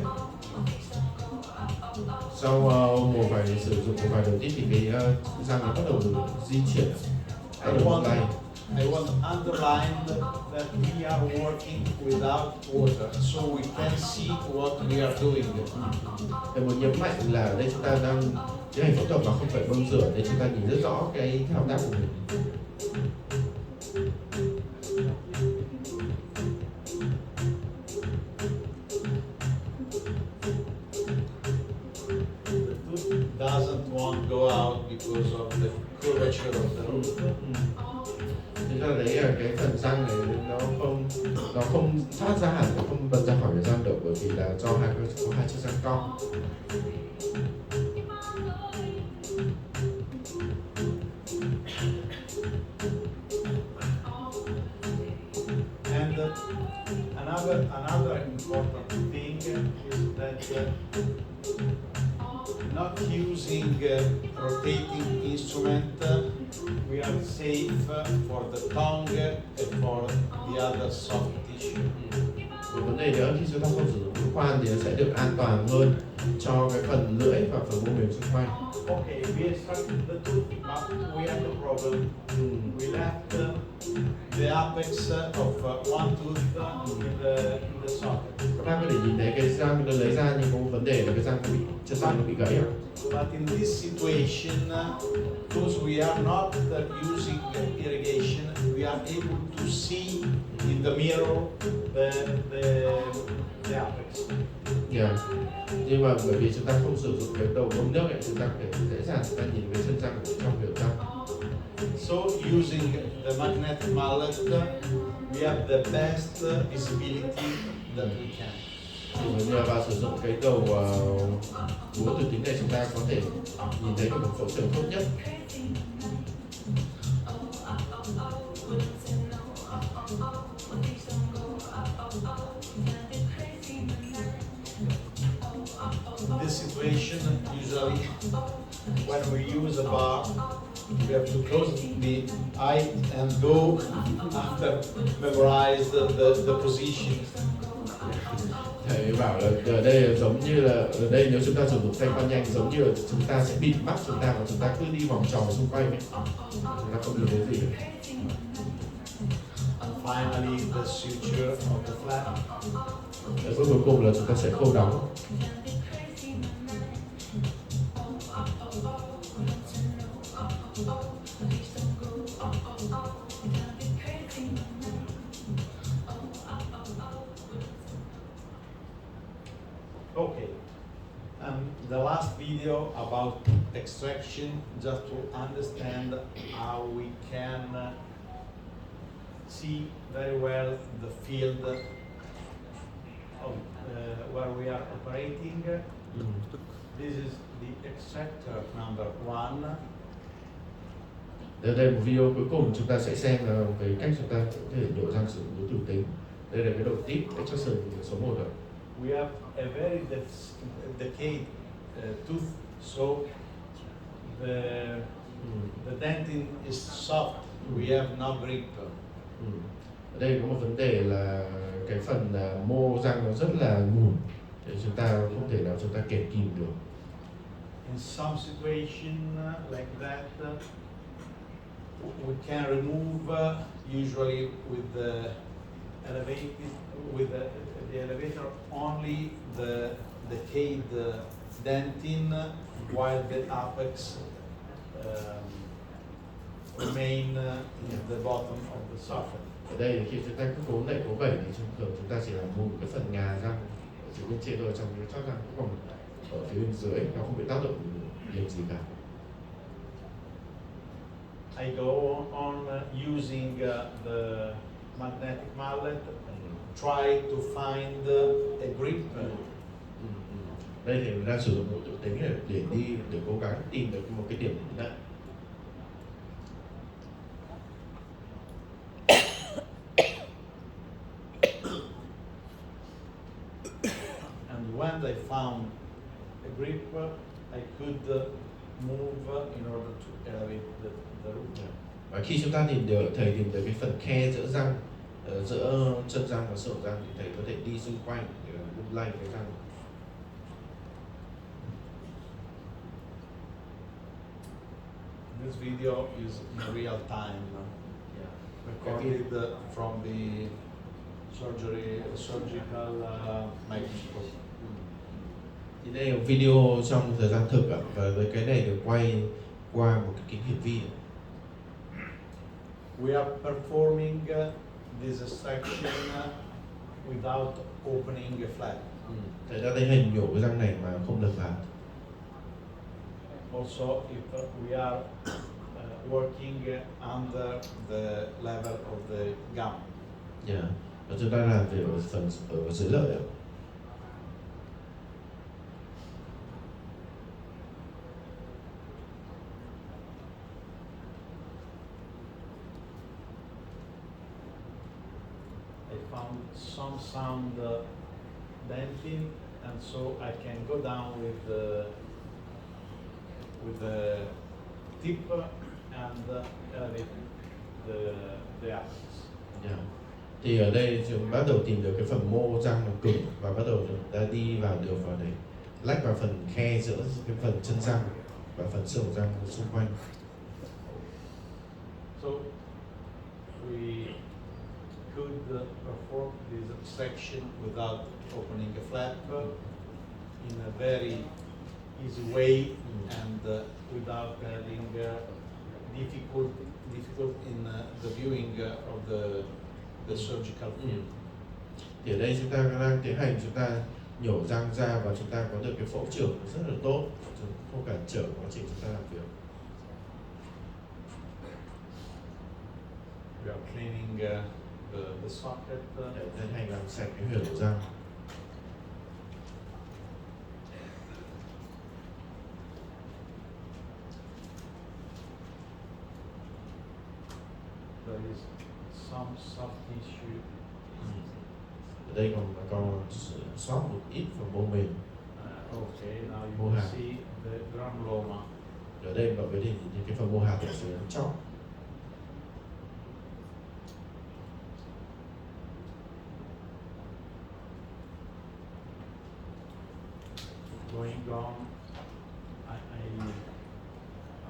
Sau một vài sử dụng một vài đầu tiết thì cái răng nó bắt đầu di chuyển, bắt đầu vòng tay. I want to underline that we are working without water, so we can see what we are doing. Để muốn nhấn mạnh là ở đây chúng ta đang tiến hành phẫu thuật mà không phải bơm rửa để chúng ta nhìn rất rõ cái thao tác của mình. The tooth doesn't want to go out because of the curvature of the root. Chúng ta thấy là cái phần răng này nó không thoát ra hẳn, nó không bật ra khỏi cái răng được bởi vì là do có hai chiếc răng cong. And another important thing is that not using rotating instrument, we are safe for the tongue and for the other soft tissue. Một vấn đề nữa khi chúng ta không sử dụng mũi khoan thì nó sẽ được an toàn hơn cho cái phần lưỡi và phần mô mềm xung quanh. Okay, we extracted the tooth, but we had a problem. We left the apex of one tooth in the socket. Các bác có thể nhìn thấy cái răng nó lấy ra nhưng có một vấn đề là cái răng nó bị chân răng nó bị gãy ạ. But in this situation, because we are not using irrigation, we are able to see in the mirror the apex. Nhưng mà bởi vì chúng ta không sử dụng cái đầu bơm nước ấy, chúng ta có thể dễ dàng chúng ta nhìn cái chân răng ở trong miệng răng. So using the magnetic mallet, we have the best visibility that we can. Thì nhờ vào sử dụng cái đầu búa từ tính này chúng ta có thể nhìn thấy được một phẫu trường tốt nhất. In this situation, usually when we use a bar, we have to close the eye and go after memorize the position. Thầy bảo là ở đây là giống như là ở đây nếu chúng ta sử dụng tay khoan nhanh giống như là chúng ta sẽ bịt mắt chúng ta và chúng ta cứ đi vòng tròn xung quanh ấy. Chúng ta không nhìn thấy gì được. Finally, the suture of the flap. Bước cuối cùng là chúng ta sẽ khâu đóng. Okay, the last video about extraction, just to understand how we can see very well the field of where we are operating. This is the extractor number 1. Đây là một video cuối cùng chúng ta sẽ xem là về cách chúng ta có thể nhổ răng sử dụng đối thủ tính. Đây là cái đầu tip extraction số 1 rồi. We have a very decayed tooth, so the dentin is soft. We have no grip. Ở đây có một vấn đề là cái phần mô răng nó rất là mùn, để chúng ta không thể nào chúng ta kẹp kìm được. In some situation like that, we can remove usually with the elevator only the decayed dentin, while the apex remain in the bottom of the socket. Ở đây khi chúng ta cứ cố nậy cố vẩy thì thường chúng ta chỉ làm mùn cái phần ngà răng ở phía bên trên thôi, trong cái chóp răng cũng còn ở phía bên dưới, nó không bị tác động nhiều gì cả. I go on using the magnetic mallet and try to find a grip. Đây thì mình đang sử dụng mũi tự tính để cố gắng tìm được một cái điểm nặng. And when I found a grip, I could move in order to elevate the root. Và khi chúng ta tìm được cái phần khe giữa răng, giữa chân răng và sườn răng thì thầy có thể đi xung quanh để lung lay cái răng. This video is in real time, recorded from the surgical microscope. Thì đây là video trong thời gian thực ạ, và với cái này được quay qua một cái kính hiển vi. We are performing this extraction without opening a flap. Thầy đã thấy hình nhổ cái răng này mà không lật vào. Also, if we are working under the level of the gum. Và chúng ta làm về phần ở dưới lợi ạ. I found some sound dentin, and so I can go down with the tip and elevate the apex. Thì ở đây chúng bắt đầu tìm được cái phần mô răng là cứng và bắt đầu chúng ta đi vào được vào để lách vào phần khe giữa cái phần chân răng và phần xương răng xung quanh. So we could perform this extraction without opening a flap in a very easy way and without having difficult in the viewing of the surgical field. Thì ở đây chúng ta đang tiến hành chúng ta nhổ răng ra và chúng ta có được cái phẫu trưởng rất là tốt, không cản trở quá trình chúng ta làm việc. We are cleaning the socket. Để tiến hành làm sạch cái huyệt của răng. There is some soft tissue. Ở đây còn sót một ít phần mô mềm. Okay, now you Mô can hạt. see the granuloma. Ở đây mọi người nhìn thấy cái phần mô hạt ở dưới chóp. Going on,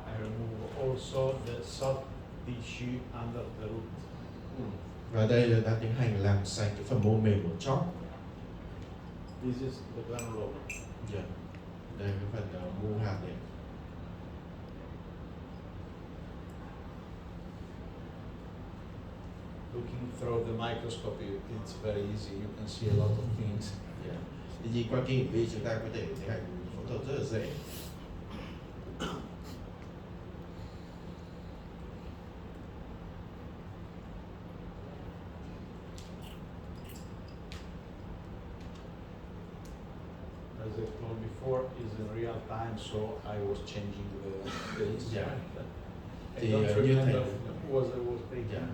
I remove also the soft tissue under the root. Và đây là đang tiến hành làm sạch cái phần mô mềm của chóp. This is the granuloma. Yeah. Đây cái phần mô hạt này. Looking through the microscope, it's very easy. You can see a lot of things. Yeah. Thì nhìn qua kính hiển vi chúng ta có thể tiến hành phẫu thuật rất là dễ. As I told before, is in real time, so I was changing the instrument. I Thì don't như remember thầy what I was taking. Yeah.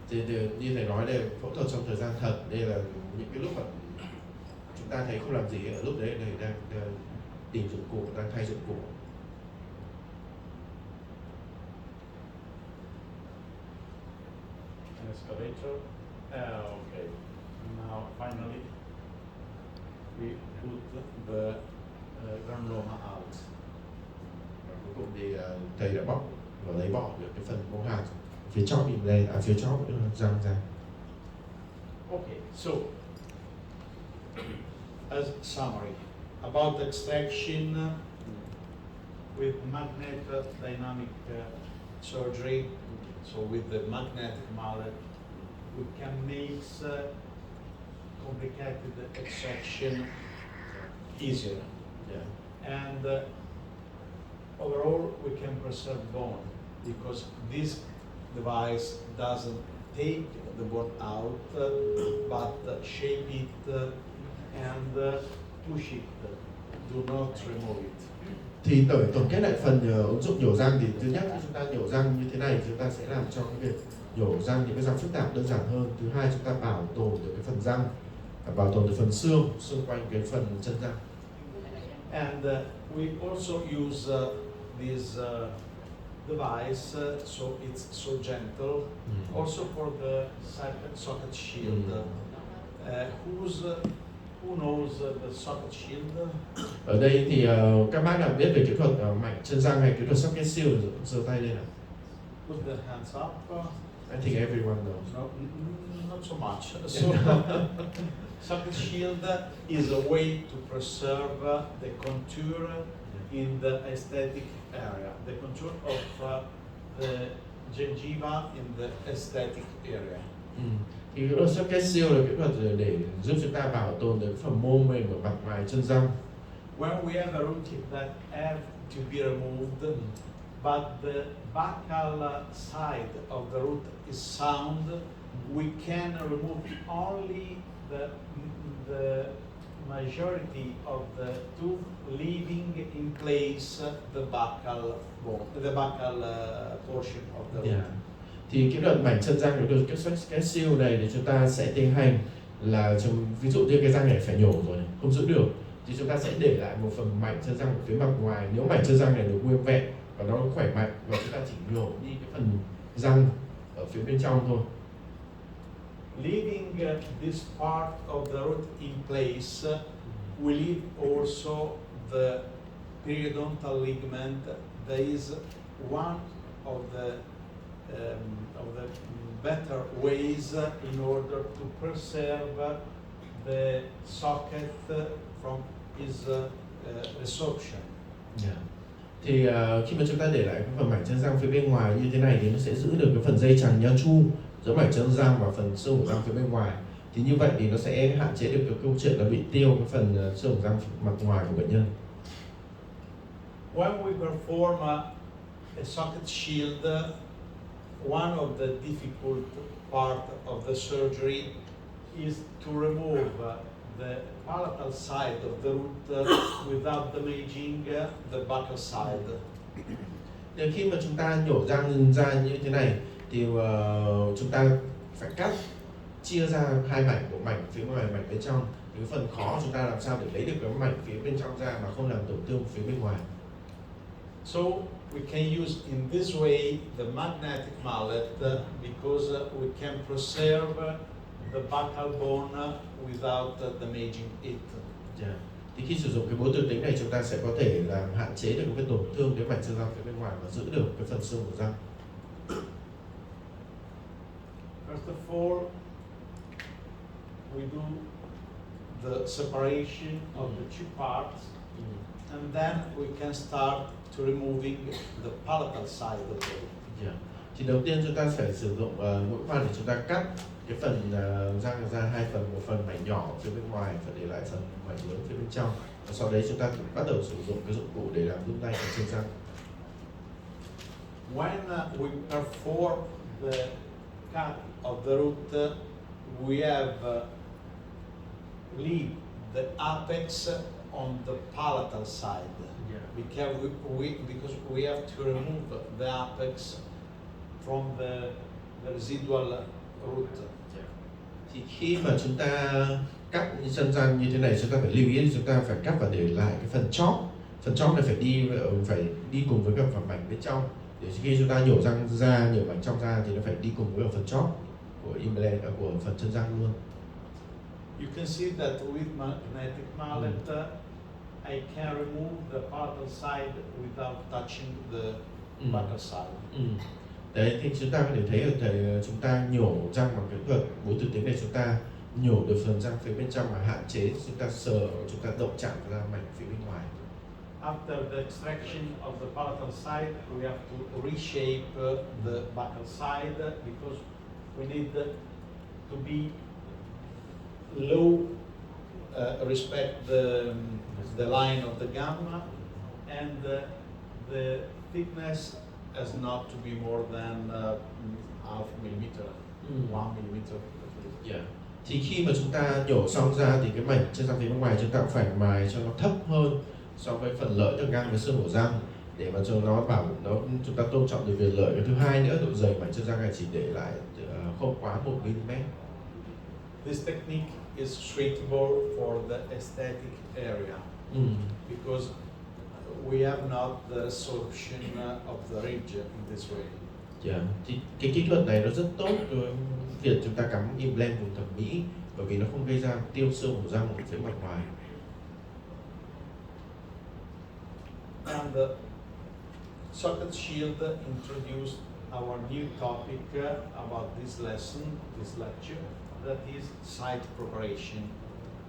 Thì như thầy nói đây phẫu thuật trong thời gian thật, đây là những cái lúc mà chúng ta thấy không làm gì, ở lúc đấy thầy đang tìm dụng cụ, đang thay dụng cụ. An escalator. Okay. Now finally we put the granuloma out. Và cuối cùng thì thầy đã bóc và lấy bỏ được cái phần mô hạt phía chóp im lên, phía chóp răng ra. Okay, so as summary about extraction with magnet dynamic surgery, so with the magnetic mallet, we can make complicated extraction easier, Yeah. and overall we can preserve bone because this device doesn't take the bone out but shape it and push it, do not remove it. Thì tổng kết lại phần ứng dụng nhổ răng thì thứ nhất là chúng ta nhổ răng như thế này chúng ta sẽ làm cho cái việc nhổ răng những cái răng phức tạp đơn giản hơn. Thứ hai chúng ta bảo tồn được cái phần răng, bảo tồn được phần xương xung quanh cái phần chân răng. And we also use this device, so it's so gentle. Also for the socket shield. Who knows the socket shield? Ở đây thì các bác nào biết về kỹ thuật mảnh chân răng hay kỹ thuật socket shield giơ tay lên nào. Put the hands up. I think everyone knows. No, not so much. So, socket shield is a way to preserve the contour in the aesthetic area, the contour of the gingiva in the aesthetic area. Thì kỹ thuật socket shield là kỹ thuật để giúp chúng ta bảo tồn được phần mô mềm ở mặt ngoài chân răng. When we have a root that have to be removed, but the buccal side of the root is sound, we can remove only the majority of the tooth, leaving in place the buccal bone, the buccal portion of the root. Yeah. Thì kỹ thuật mảnh chân răng được cái socket shield này thì chúng ta sẽ tiến hành là ví dụ như cái răng này phải nhổ rồi này, không giữ được thì chúng ta sẽ để lại một phần mảnh chân răng ở phía mặt ngoài. Nếu mảnh chân răng này được nguyên vẹn và nó khỏe mạnh và chúng ta chỉ nhổ đi cái phần răng ở phía bên trong thôi. leaving this part of the root in place, we leave also the periodontal ligament. There is one of the better ways in order to preserve the socket from its resorption. Yeah. Thì khi mà chúng ta để lại cái phần mảnh chân răng phía bên ngoài như thế này thì nó sẽ giữ được cái phần dây chằng nhăn chu giữa mảnh chân răng và phần xương hổ răng phía bên ngoài. Thì như vậy thì nó sẽ hạn chế được cái câu chuyện là bị tiêu cái phần xương hổ răng mặt ngoài của bệnh nhân. When we perform a socket shield, one of the difficult part of the surgery is to remove the palatal side of the root without damaging the buccal side. Nên khi mà chúng ta nhổ răng ra như thế này thì chúng ta phải cắt chia ra hai mảnh, một mảnh phía ngoài, mảnh bên trong. Cái phần khó chúng ta làm sao để lấy được cái mảnh phía bên trong ra mà không làm tổn thương phía bên ngoài. So we can use in this way the magnetic mallet because we can preserve the buccal bone without damaging it. Yeah. Thì khi sử dụng cái búa tuyến tính này chúng ta sẽ có thể làm hạn chế được cái tổn thương đến mảnh xương răng phía bên ngoài và giữ được cái phần xương của răng. First of all, we do the separation of the two parts, and then we can start to removing the palatal side of it. Yeah. Thì đầu tiên chúng ta phải sử dụng mũi khoan để chúng ta cắt cái phần răng ra hai phần, một phần mảnh nhỏ phía bên ngoài và để lại phần mảnh lớn phía bên trong. Và sau đấy chúng ta bắt đầu sử dụng cái dụng cụ để làm rung tay trên răng. When we perform the cut of the root, we have leave the apex on the palatal side. Because we have to remove the apex from the residual root. Thì khi mà chúng ta cắt chân răng như thế này, chúng ta phải lưu ý chúng ta phải cắt và để lại cái phần chóp. Phần chóp này phải đi cùng với các phần mảnh bên trong. Để khi chúng ta nhổ răng ra, nhổ mảnh trong ra thì nó phải đi cùng với phần chóp của implant của phần chân răng luôn. You can see that with magnetic mallet, I can remove the palatal side without touching the buccal side. Đấy, thì chúng ta có thể thấy ở chúng ta nhổ răng bằng kỹ thuật búa tuyến tính này, chúng ta nhổ được phần răng phía bên trong và hạn chế chúng ta sờ, chúng ta động chạm ra mảnh phía bên ngoài. After the extraction of the palatal side, we have to reshape the buccal side because we need to be low, respect the line of the gum, and the thickness has not to be more than half millimeter, 1 millimeter. Yeah. Thì khi mà chúng ta nhổ xong ra thì cái mảnh trên răng phía bên ngoài chúng ta cũng phải mài cho nó thấp hơn so với phần lợi được ngang với xương hổ răng để mà cho nó chúng ta tôn trọng được quyền lợi. Cái thứ hai nữa, độ dày mảnh chân răng này chỉ để lại không quá 1 mm. This technique is suitable for the aesthetic area because we have not the resorption of the ridge in this way. Yeah. Thì cái kỹ thuật này nó rất tốt với việc chúng ta cắm implant vùng thẩm mỹ bởi vì nó không gây ra tiêu xương hổ răng ở phía mặt ngoài. And the socket shield introduced our new topic about this lesson, this lecture, that is site preparation.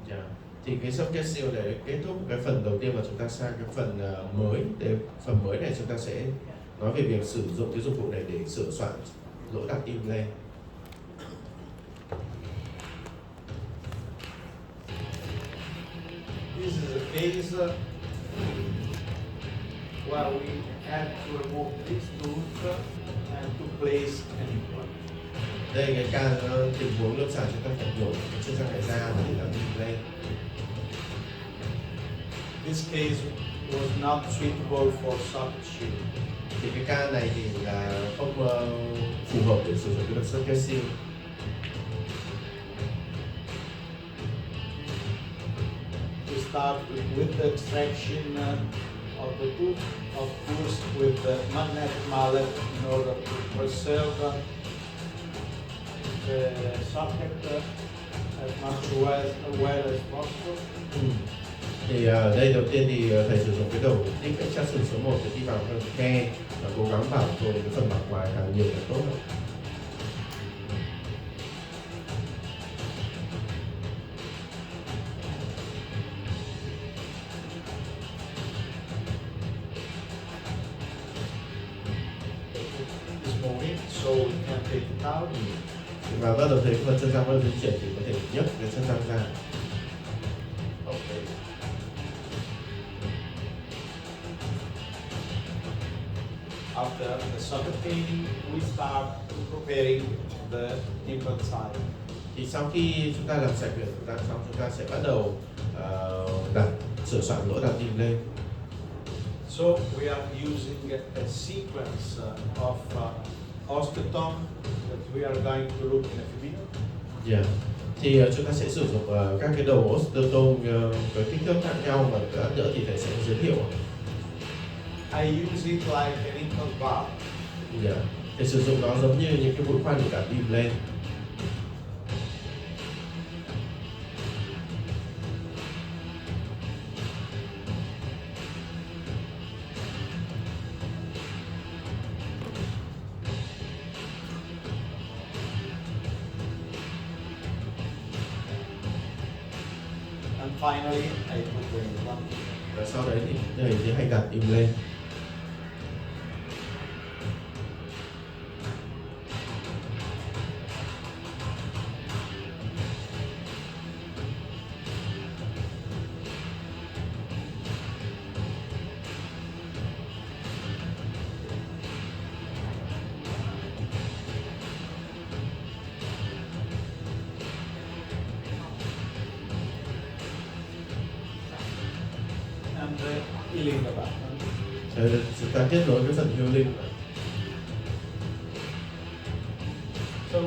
Yeah. Thì cái socket shield để kết thúc cái phần đầu tiên và chúng ta sang cái phần mới. Phần mới này chúng ta sẽ nói về việc sử dụng cái dụng cụ này để sửa soạn lỗ đặt implant. This is a case where we had to remove this tooth and to place an implant. Đây cái ca tình huống lâm sàng chúng ta phải nhổ cái chân răng này ra để làm implant. This case was not suitable for socket shield. Thì cái ca này thì là không phù hợp để sử dụng cái socket shield. We start with the extraction of the tooth, of course, with the magnetic mallet in order to preserve the socket as much well as possible. Thì ở đây đầu tiên thì thầy sử dụng cái đầu tiếp cách chassis số 1 để đi vào trong khe và cố gắng bảo tồn cái phần mặt ngoài càng nhiều càng tốt hơn. This moving, so we can take it out. Và bắt đầu thấy cái phần chân răng bắt đầu di chuyển thì có thể nhấc cái chân răng ra. Okay. After the socket cleaning, we start preparing the implant side. Thì sau khi chúng ta làm sạch việc chúng ta xong, chúng ta sẽ bắt đầu đặt sửa soạn lỗ đặt im lên. So we are using a sequence of osteotome that we are going to look in a few minutes. Thì chúng ta sẽ sử dụng các cái đầu osteotome với kích thước khác nhau, và lát nữa thì thầy sẽ giới thiệu. I use it like an implant bar. Thì sử dụng nó giống như những cái mũi khoan để đặt im lên. And finally, I put the implant. Và sau đấy thì thầy tiến hành đặt im lên. And healing the back. Chúng ta kết nối với phần healing. So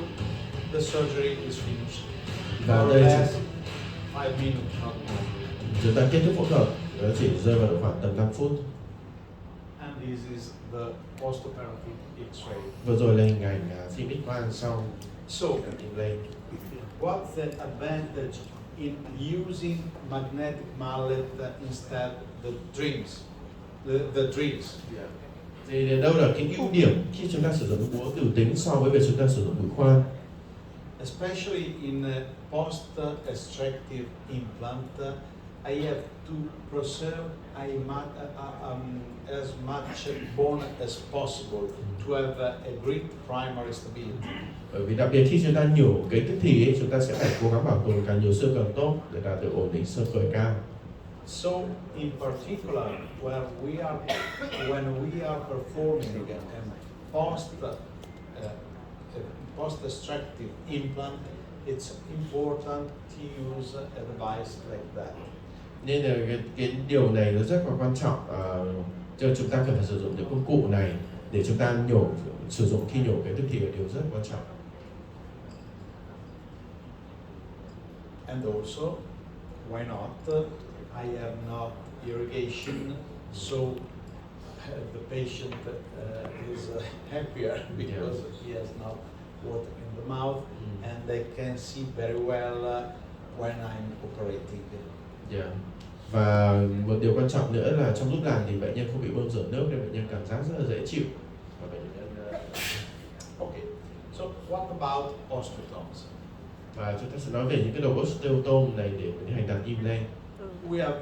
the surgery is finished. Và More or đây less 5 minutes, not more. chúng ta kết thúc phẫu thuật, nó chỉ rơi vào độ khoảng tầm 5 phút. And this is the post-operative X-ray. Vừa rồi là hình ảnh phim X-quang sau So, đặt im lên. what's the advantage in using magnetic mallet instead the drills? The drills. Thì đâu là cái ưu điểm khi chúng ta sử dụng búa từ tính so với việc chúng ta sử dụng mũi khoan? Especially in post-extractive implant, I have to preserve as much bone as possible to have a great primary stability. Bởi vì đặc biệt khi chúng ta nhổ cái tức thì ấy, chúng ta sẽ phải cố gắng bảo tồn càng nhiều xương càng tốt để đạt được ổn định xương khởi cao. So, in particular, when we are performing a post-extractive implant, it's important to use a device like that. Nên là cái điều này nó rất là quan trọng, cho chúng ta cần phải sử dụng những công cụ này để chúng ta sử dụng khi nhổ cái tức thì là điều rất quan trọng. And also, why not? I have no irrigation, so the patient is happier because he has no water in the mouth, and they can see very well when I'm operating. Và một điều quan trọng nữa là trong lúc làm thì bệnh nhân không bị bơm rửa nước nên bệnh nhân cảm giác rất là dễ chịu. Và bệnh nhân Okay, so what about osteotomes? Và chúng ta sẽ nói về những cái đầu osteotome này để tiến hành đặt im lên. We have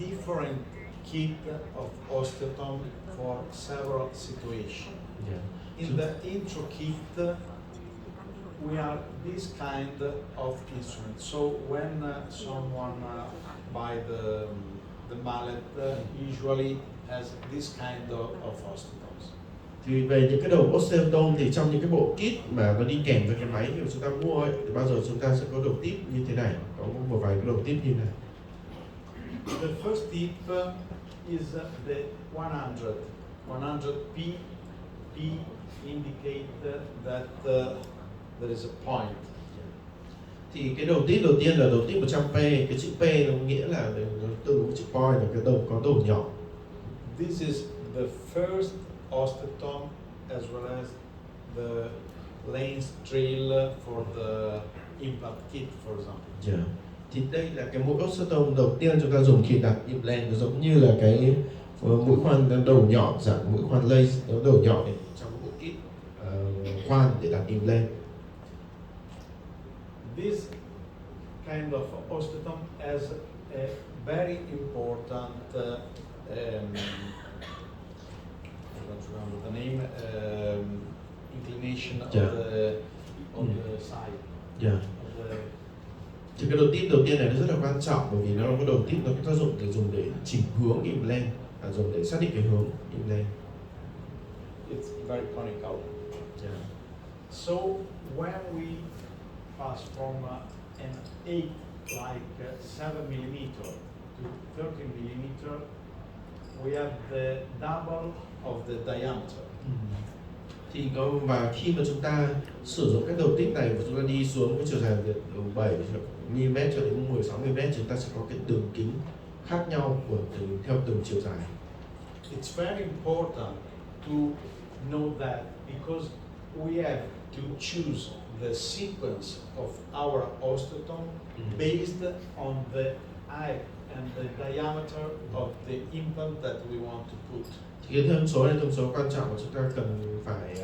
different kit of osteotome for several situations. In the intro kit, we have this kind of instrument. So when someone buy the mallet, usually has this kind of osteotomes. Thì về những cái đầu osteotome thì trong những cái bộ kit mà nó đi kèm với cái máy thì chúng ta mua ấy, thì bao giờ chúng ta sẽ có đầu tip như thế này, có một vài cái đầu tip như này. The first tip is the 100. 100p indicate that there is a point. Thì cái đầu tip đầu tiên là đầu tip 100p, cái chữ P nó nghĩa là tương ứng với chữ point là cái đầu có đầu nhỏ. This is the first osteotome as well as the lens drill for the implant kit, for example. Dạ. Thì đây là cái mũi osteotome đầu tiên chúng ta dùng khi đặt implant, nó giống như là cái mũi khoan đầu nhọn, dạng mũi khoan laser nó đầu nhọn này trong một ít khoan để đặt implant. This kind of osteotome has a very important I don't remember the name, inclination Yeah. of the side. Dạ. Of the, Thì cái đầu tip đầu tiên này nó rất là quan trọng, bởi vì nó có đầu tip nó có tác dụng để dùng để chỉnh hướng implant, dùng để xác định cái hướng implant. it's very conical. Yeah. So when we pass from an 8 like 7 millimeter to 13 millimeter, we have the double of the diameter. Thì và khi mà chúng ta sử dụng các đầu tip này và chúng ta đi xuống cái chiều dài từ 7 mm cho đến 16 mm, chúng ta sẽ có cái đường kính khác nhau của theo từng chiều dài. It's very important to know that because we have to choose the sequence of our osteotome based on the height and the diameter of the implant that we want to put. Thì cái thông số này thông số quan trọng mà chúng ta cần phải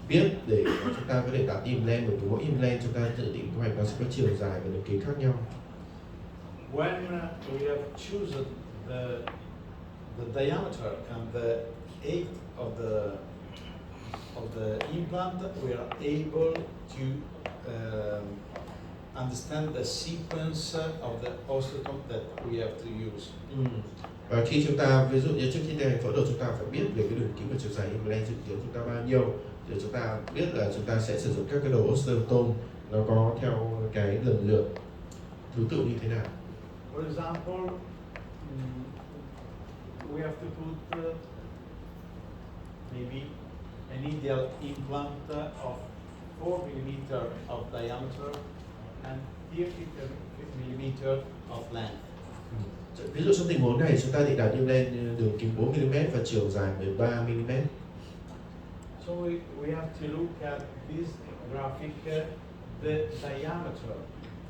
biết để chúng ta có thể đặt implant, bởi vì mỗi implant chúng ta tự định kế hoạch nó sẽ có chiều dài và đường kính khác nhau. When we have chosen the diameter and the height of the implant, we are able to understand the sequence of the osteotome that we have to use. Và khi chúng ta, ví dụ như trước khi tiến hành phẫu thuật, chúng ta phải biết về cái đường kính và chiều dài implant dự kiến chúng ta bao nhiêu để chúng ta biết là chúng ta sẽ sử dụng các cái đầu osteotome nó có theo cái lần lượt thứ tự như thế nào. For example, we have to put maybe an ideal implant of 4 millimeter of diameter and 30 millimeter of length. Ví dụ trong tình huống này chúng ta định đặt implant đường kính 4 mm và chiều dài 13 mm. So we have to look at this graphic, the diameter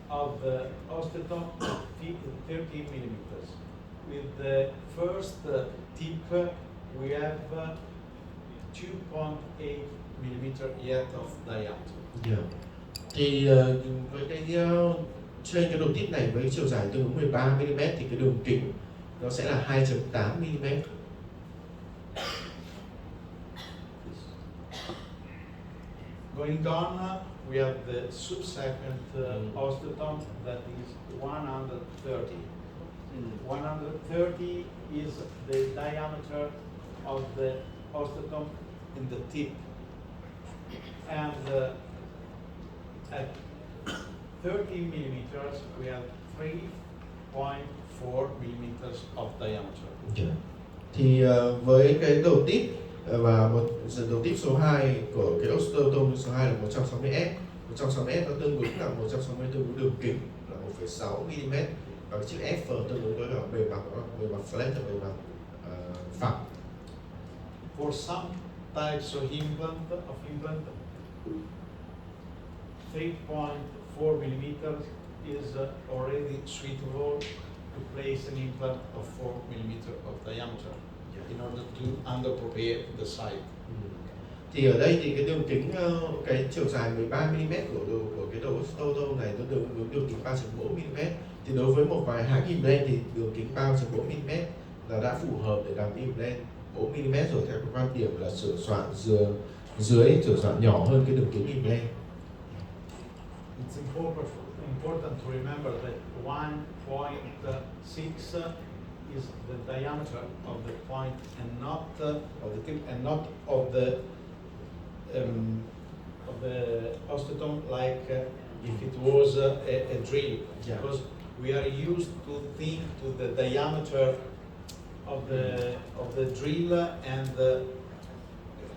of the osteotome is 30 millimeters. With the first tip, we have 2.8 millimeter yet of diameter. Yeah. Thì với cái trên cái đầu tip này với chiều dài tương ứng 13 mm thì cái đường kính nó sẽ là 2.8 mm. Going on, we have the subsequent osteotome that is 130. 130 is the diameter of the osteotome in the tip, and at 30 millimeters we have 3.4 millimeters of diameter. Yeah. Thì với cái đầu tip và một đầu tip số 2 của cái osteotome số 2 là 160S. 160S nó tương ứng là 160 tương ứng đường kính là 1,6 mm và chữ F tương ứng với là bề mặt flat là bề mặt phẳng. For some types of implant, 3.4 millimeters is already suitable to place an implant of 4 millimeter of diameter in order to underprepare the site. Thì ở đây thì cái đường kính, cái chiều dài 13 mm của cái đầu osteotome này nó tương ứng đường kính 3.4 mm. Thì đối với một vài hãng implant thì đường kính 3.4 mm là đã phù hợp để làm implant 4 mm rồi, theo cái quan điểm là sửa soạn dưới sửa soạn nhỏ hơn cái đường kính implant. It's important to remember that 1.6 is the diameter of the point and not of the tip and not of the osteotome like if it was a drill. Yeah. Because we are used to think to the diameter of the drill and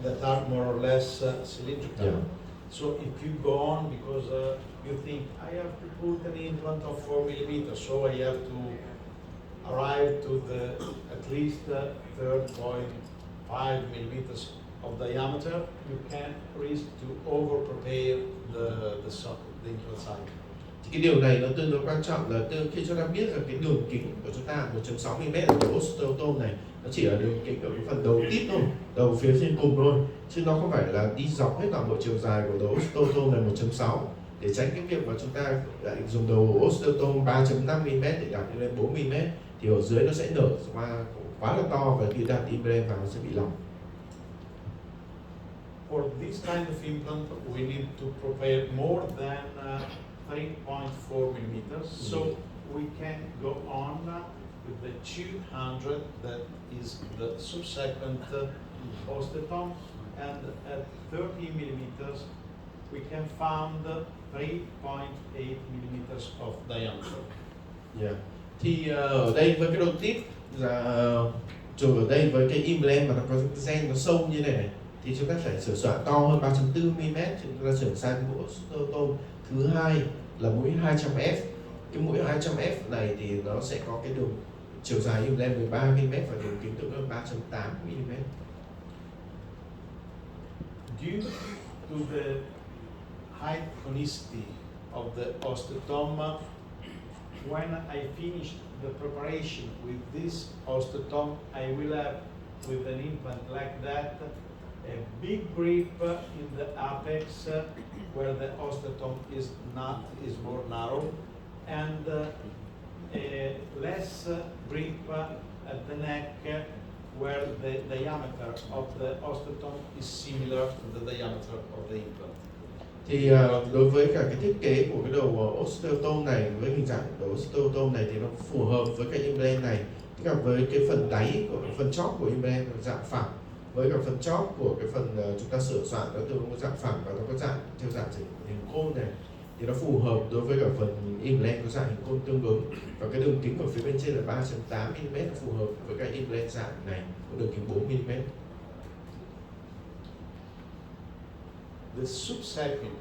that are more or less cylindrical. Yeah. So if you go on because you think I have to put an implant of 4 millimeters, so I have to arrive to the at least 3.5 millimeters of diameter, you can risk to over prepare the socket, the implant site. Thì cái điều này nó tương đối quan trọng là khi chúng ta biết rằng cái đường kính của chúng ta 1.6 mm ở cái osteotome này nó chỉ là đường kính ở cái phần đầu tít thôi, đầu phía trên cùng thôi, chứ nó không phải là đi dọc hết toàn bộ chiều dài của đầu osteotome này 1.6. Để tránh cái việc mà chúng ta lại dùng đầu osteotome 3.5 mm để đặt lên 4 mm thì ở dưới nó sẽ nở ra quá là to và khi đặt implant vào nó sẽ bị lỏng. For this kind of implant, we need to prepare more than 3.4 millimeters, so we can go on with the 200 that is the subsequent osteotome, and at 30 millimeters we can found 3.8 millimeters of diameter. Yeah. Thì ở đây với cái đầu tít là rồi ở đây với cái implant mà nó có cái gen nó sâu như này thì chúng ta phải sửa soạn to hơn 3.4 mm, chúng ta chuyển sang mũi osteotome thứ hai là mũi 200F. Cái mũi 200F này thì nó sẽ có cái đường chiều dài implant 13 mm và đường kính tương đương 3.8 mm. Due to the high conicity of the osteotome, when I finish the preparation with this osteotome, I will have, with an implant like that, a big grip in the apex where the osteotome is more narrow, and a less grip at the neck where the diameter of the osteotome is similar to the diameter of the implant. Thì đối với cả cái thiết kế của cái đầu osteotome này, với hình dạng đầu osteotome này thì nó phù hợp với cái implant này, tức là với cái phần đáy của phần chóp của implant là dạng phẳng, với cả phần chóp của cái phần chúng ta sửa soạn nó tương ứng dạng phẳng và nó có dạng theo dạng hình côn này thì nó phù hợp đối với cả phần implant có dạng hình côn tương ứng, và cái đường kính ở phía bên trên là 3.8 mm nó phù hợp với cái implant dạng này có đường kính 4 mm. The subsequent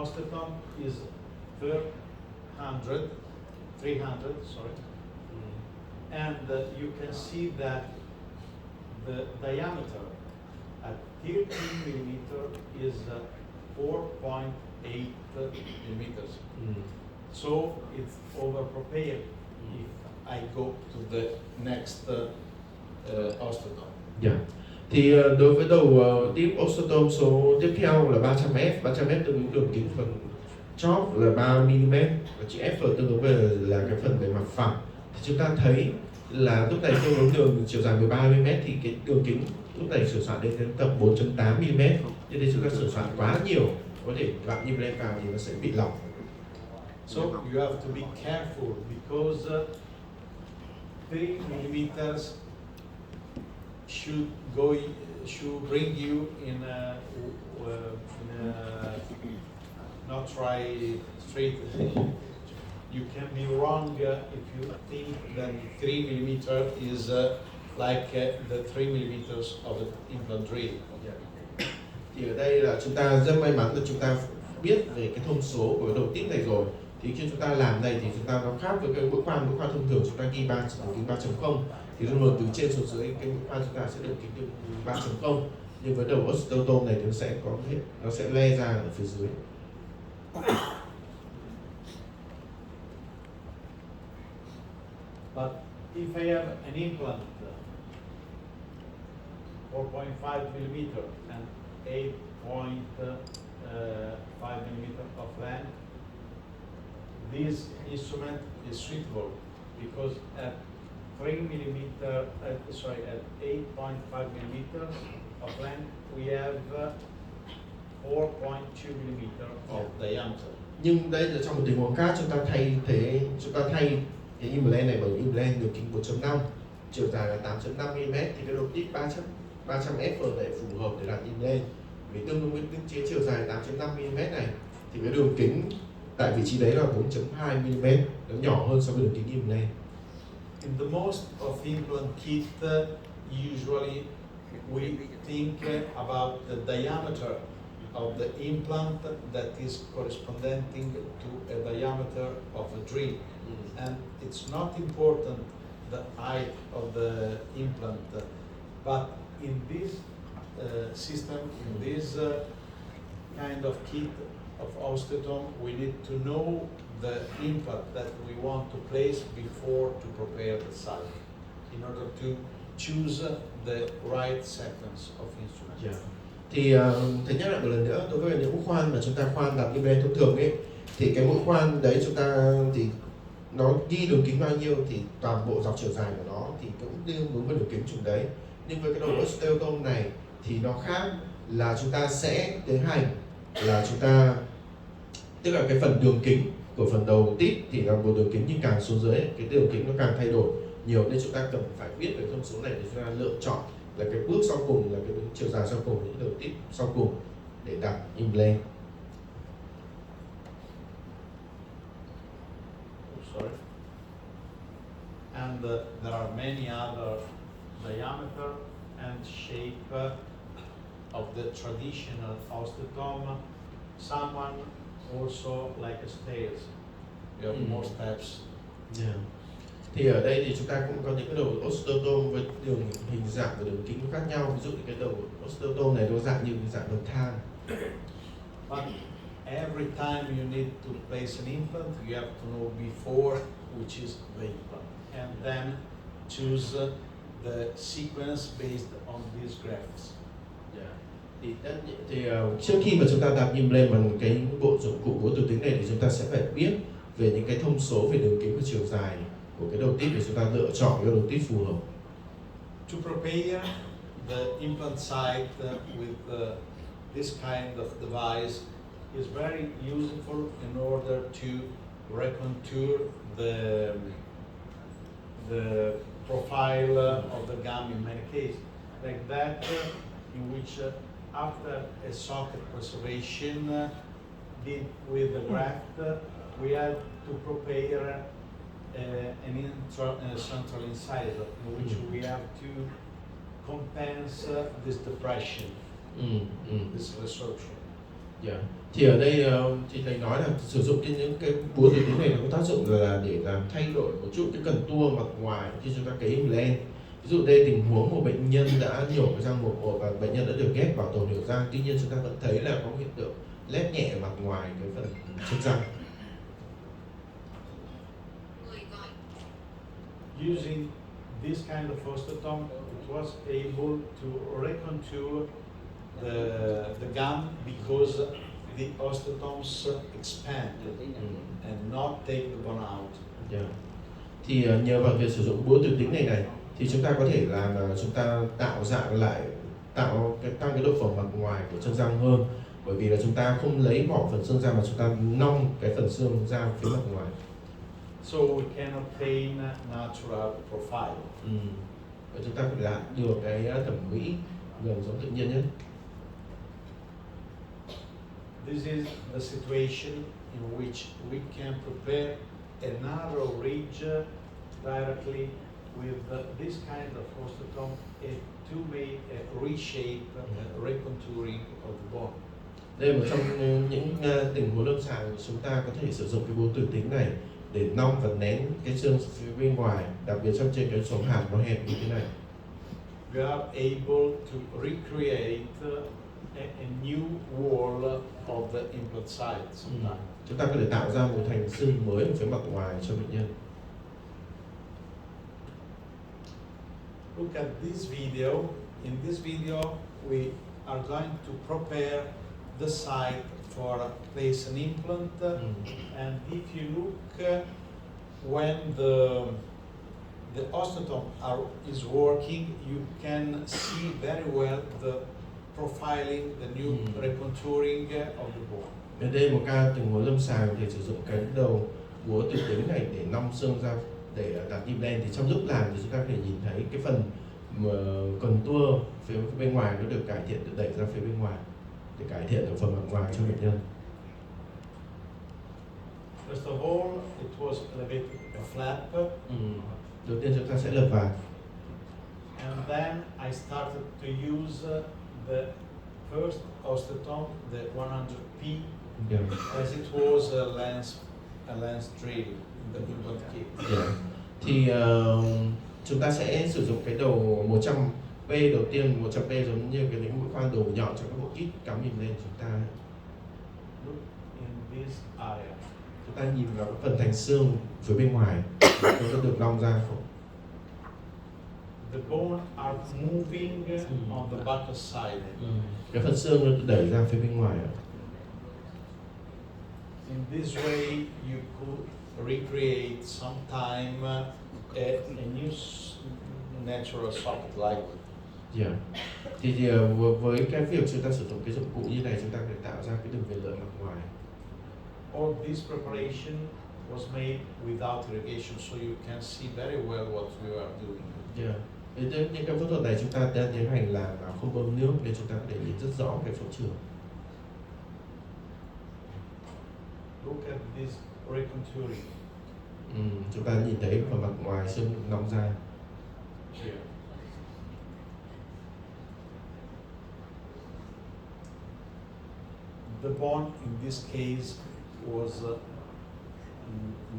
osteotome is 300, sorry, and you can see that the diameter at 13 millimeter is 4.8 millimeters. So it's over prepared if I go to the next osteotome. Yeah. Thì đối với đầu tip osteotome số tiếp theo là 300F, 300F tương ứng đường kính phần chóp là 3 mm và chữ F tương ứng về là cái phần bề mặt phẳng. Thì chúng ta thấy là lúc này tương ứng đường chiều dài 13 mm thì cái đường kính lúc này sửa soạn đến tầm 4.8 mm. Như thế chúng ta sửa soạn quá nhiều, có thể gặm implant vào thì nó sẽ bị lỏng. So you have to be careful because 3 millimeters should bring you in a not try straight. You can be wrong if you think that 3 millimeter is like the 3 millimeters of an implant drill. Thì ở đây là chúng ta rất may mắn là chúng ta biết về cái thông số của đầu tip này rồi. Thì khi chúng ta làm này thì chúng ta nó khác với cái mũi khoan thông thường chúng ta ghi đường kính 3.0 thì nó mở từ trên xuống dưới, cái mũi khoan chúng ta sẽ đường kính 3.0, nhưng với đầu osteotome này thì nó sẽ le ra ở phía dưới. But if I have an implant 4.5 millimeter and 8.5 millimeter of length, this instrument is suitable because at 3 millimeter, at 8.5 millimeters of length, we have 4.2 millimeter of diameter. Nhưng đây là trong một tình huống khác chúng ta thay cái implant này bằng implant đường kính 1.5, chiều dài là 8.5 mm thì cái đầu tip 300F này phù hợp để đặt implant. Vì tương đương với cái chiều dài 8.5 mm này thì cái đường kính tại vị trí đấy là 4.2 mm, nó nhỏ hơn so với đường kính implant. In the most of implant kit, usually we think about the diameter of the implant that is corresponding to a diameter of a drill. And it's not important the height of the implant, but in this system, in this kind of kit of osteotome, we need to know the implant that we want to place before to prepare the site, in order to choose the right sequence of instrument. Yeah. Thì thầy nhắc lại một lần nữa, đối với những mũi khoan mà chúng ta khoan làm implant thông thường ấy, thì cái mũi khoan đấy chúng ta thì nó ghi đường kính bao nhiêu thì toàn bộ dọc chiều dài của nó thì cũng tương ứng với đường kính chùm đấy. Nhưng với cái đầu osteotome này thì nó khác, là chúng ta sẽ tiến hành là chúng ta, tức là cái phần đường kính của phần đầu tít thì là một đường kính, nhưng càng xuống dưới cái đường kính nó càng thay đổi nhiều, nên chúng ta cần phải biết về thông số này để chúng ta lựa chọn là cái bước sau cùng, là cái chiều dài sau cùng, những đường tít sau cùng để đặt implant. Sorry. And there are many other diameter and shape of the traditional osteotome. Someone also like a stairs. You have more steps. Yeah. Thì ở đây thì chúng ta cũng có những cái đầu osteotome với đường hình dạng và đường kính khác nhau. Ví dụ như cái đầu osteotome này nó dạng như dạng bậc thang. But every time you need to place an implant, you have to know before which is the implant, and then choose the sequence based on these graphs. Thì trước khi mà chúng ta đặt implant bằng cái bộ dụng cụ búa từ tính này thì chúng ta sẽ phải biết về những cái thông số về đường kính và chiều dài của cái đầu tít để chúng ta lựa chọn cái đầu tít phù hợp. To prepare the implant site with this kind of device is very useful in order to recontour the profile of the gum in many cases, like that, in which after a socket preservation did with the graft, we had to prepare an central incisor in which we have to compensate this depression, this resorption. Yeah. Thì ở đây thì thầy nói là sử dụng những cái búa từ tính này nó có tác dụng là để làm thay đổi một chút cái cần tua mặt ngoài khi chúng ta cấy implant. Ví dụ đây tình huống một bệnh nhân đã nhổ cái răng một và bệnh nhân đã được ghép bảo tồn nhổ răng, tuy nhiên chúng ta vẫn thấy là có hiện tượng lép nhẹ mặt ngoài cái phần chân răng. Using this kind of osteotome, it was able to recontour the gum because the osteotomes expand and not take the bone out. Yeah. Thì nhờ vào việc sử dụng búa từ tính này thì chúng ta có thể làm chúng ta tạo dạng lại, tăng cái độ phẳng mặt ngoài của chân răng hơn, bởi vì là chúng ta không lấy bỏ phần xương ra mà chúng ta nong cái phần xương ra phía mặt ngoài. So we can obtain natural profile. Và chúng ta phải đạt được cái thẩm mỹ gần giống tự nhiên nhất. This is the situation in which we can prepare a narrow ridge directly with this kind of osteotome to make a reshape, recontouring of the bone. Đây là một trong những tình huống lâm sàng chúng ta có thể sử dụng cái búa từ tính này để nong và nén cái xương phía bên ngoài, đặc biệt trong trên cái sống hàm nó hẹp như thế này. We are able to recreate a new wall of the implant site sometimes. Chúng ta có thể tạo ra một thành xương mới ở phía mặt ngoài cho bệnh nhân. Look at this video. In this video, we are going to prepare the site for place an implant. And if you look when the osteotome is working, you can see very well the profiling, the new recontouring of the bone. Ở đây một ca tình huống lâm sàng thì sử dụng cái đầu búa từ tính này để nong xương ra để đặt implant, thì trong lúc làm thì chúng ta có thể nhìn thấy cái phần cần tua phía bên ngoài nó được cải thiện, được đẩy ra phía bên ngoài để cải thiện ở phần mặt ngoài cho bệnh nhân. First of all, it was elevated a flap. Đầu tiên chúng ta sẽ lật vào. And then I started to use the first osteotome, the 100p, as it was a lens drill in the implant kit. Thì chúng ta sẽ sử dụng cái đầu 100 P đầu tiên, một chấm P giống như cái những mũi khoan đầu nhọn trong các bộ kit cắm nhìn lên chúng ta. Look in this area. Chúng ta nhìn vào cái phần thành xương phía bên ngoài, nó đã được long ra không? The bone are moving on the back side. Cái phần xương nó đẩy ra phía bên ngoài ạ. In this way, you could recreate sometime a new natural socket like. Yeah. Thì với cái việc chúng ta sử dụng cái dụng cụ như này, chúng ta có thể tạo ra cái đường viền lợi mặt ngoài. All this preparation was made without irrigation, so you can see very well what we are doing. Yeah. Những cái phẫu thuật này chúng ta đang tiến hành là không bơm nước nên chúng ta có thể nhìn rất rõ cái phẫu trường. Look at this recontouring. Chúng ta nhìn thấy phần mặt ngoài xương nong ra. Here. The bone in this case was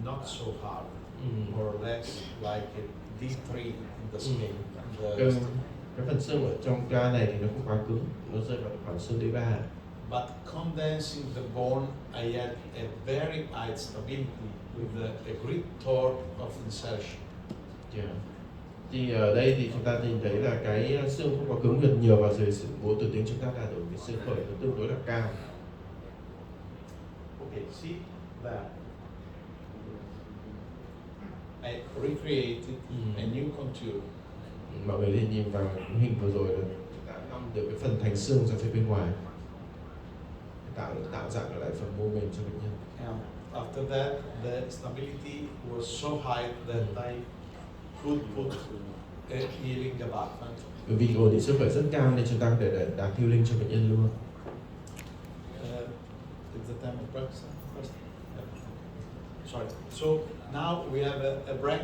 not so hard, more or less like a D3 in the scale. Cái phần xương ở trong ca này thì nó không quá cứng, nó rơi vào khoảng xương D3. But condensing the bone, I had a very high stability with a great torque of insertion. Yeah. Thì ở đây thì chúng ta nhìn thấy là cái xương không có cứng được nhiều và dưới sự bố từ tiếng chúng ta đạt được cái xương khởi nó tương đối là cao. Okay, see that I recreated a new contour. Mọi người thì nhìn vào hình vừa rồi là chúng ta nong được cái phần thành xương ra phía bên ngoài, tạo dạng lại phần mô mềm cho bệnh nhân. And after that, the stability was so high that I could put a healing abutment. Bởi vì ổn định sức khỏe rất cao nên chúng ta có thể đạt healing cho bệnh nhân luôn. Is the time of break? Sorry. So now we have a break,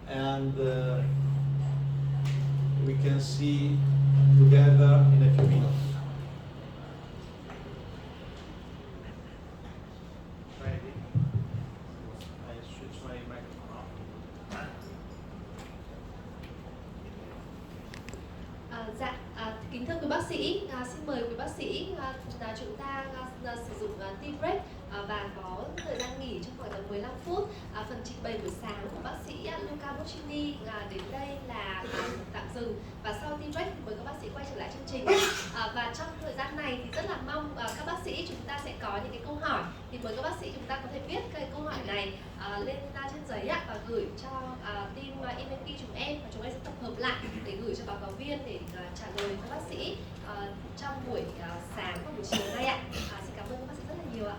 and we can see together in a few minutes. I switch my microphone off. Kính thưa quý bác sĩ, xin mời quý bác sĩ chúng ta sử dụng tea break và có thời gian nghỉ trong khoảng tầm 15 phút. Phần trình bày buổi sáng của bác sĩ Luca Bocchini đến đây là tạm dừng, và sau tea break thì mời các bác sĩ quay trở lại chương trình. Và trong thời gian này thì rất là mong các bác sĩ chúng ta sẽ có những cái câu hỏi, thì mời các bác sĩ chúng ta có thể viết cái câu hỏi này lên trên giấy và gửi cho team IMP chúng em, và chúng em sẽ tập hợp lại để gửi cho báo cáo viên để trả lời các bác sĩ trong buổi sáng và buổi chiều nay ạ. Xin cảm ơn các bác sĩ rất là nhiều ạ.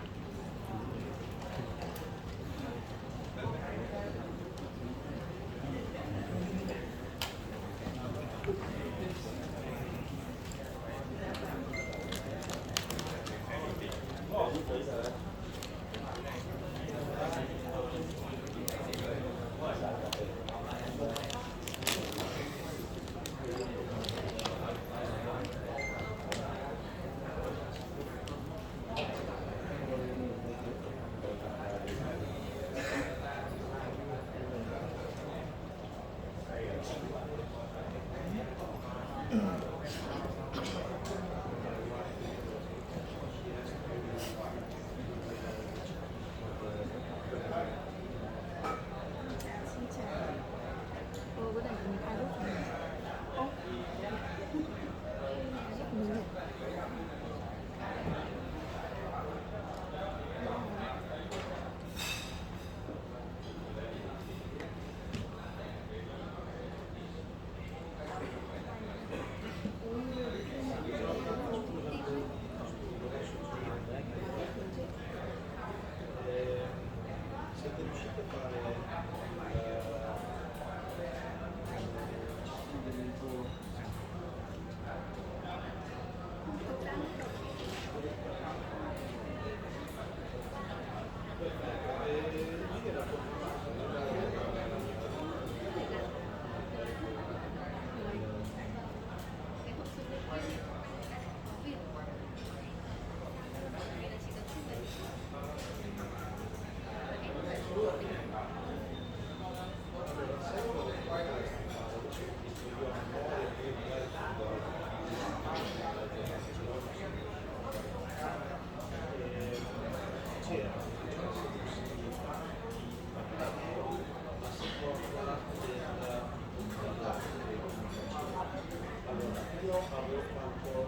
avevo fatto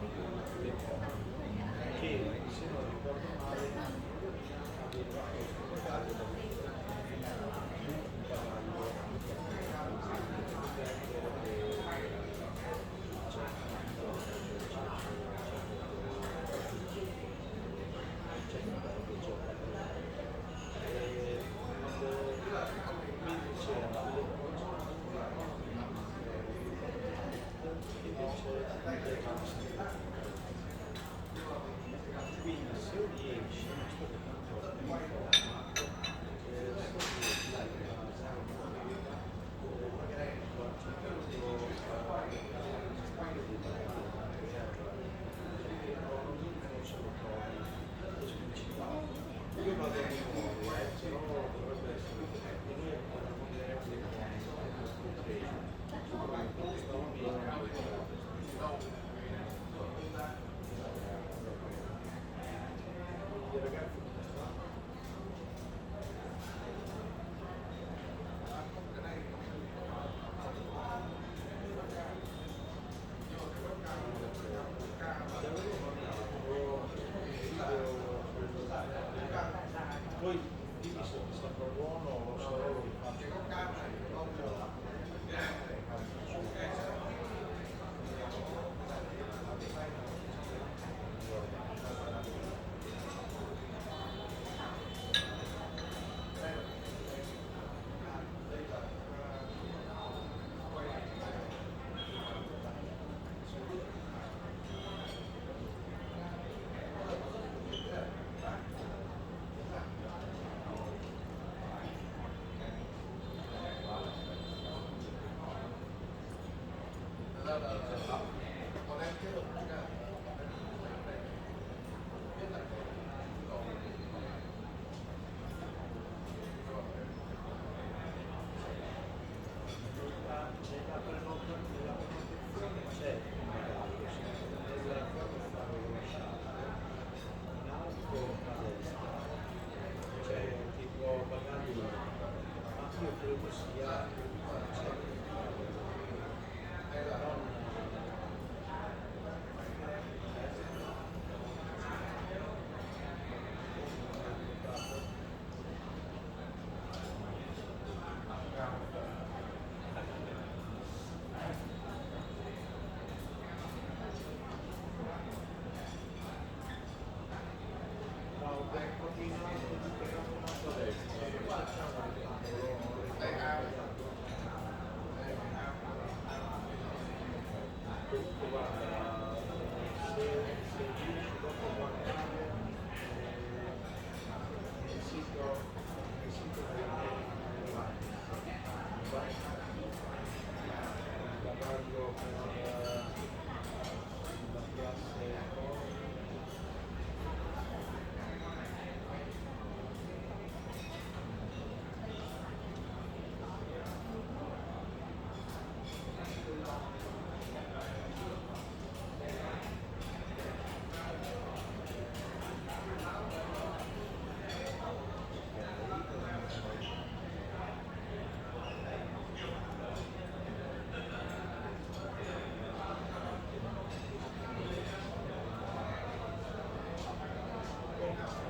le cose che, se non ricordo male, aveva questo cavallo quindi se riesci io vado a memoria, se no dovrebbe essere poi dimmi se mi sembra buono o se no lo rifaccio.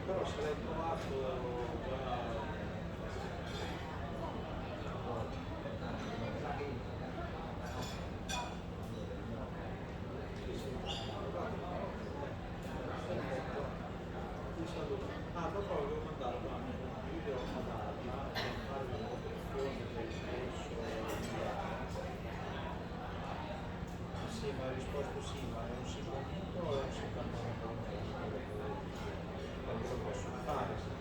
Però se l'hai trovato dopo avevo mandato un video a Dalia per fare una protezione del discorso sì, ma ha risposto sì, ma è un secondo o è un secondo non lo posso fare se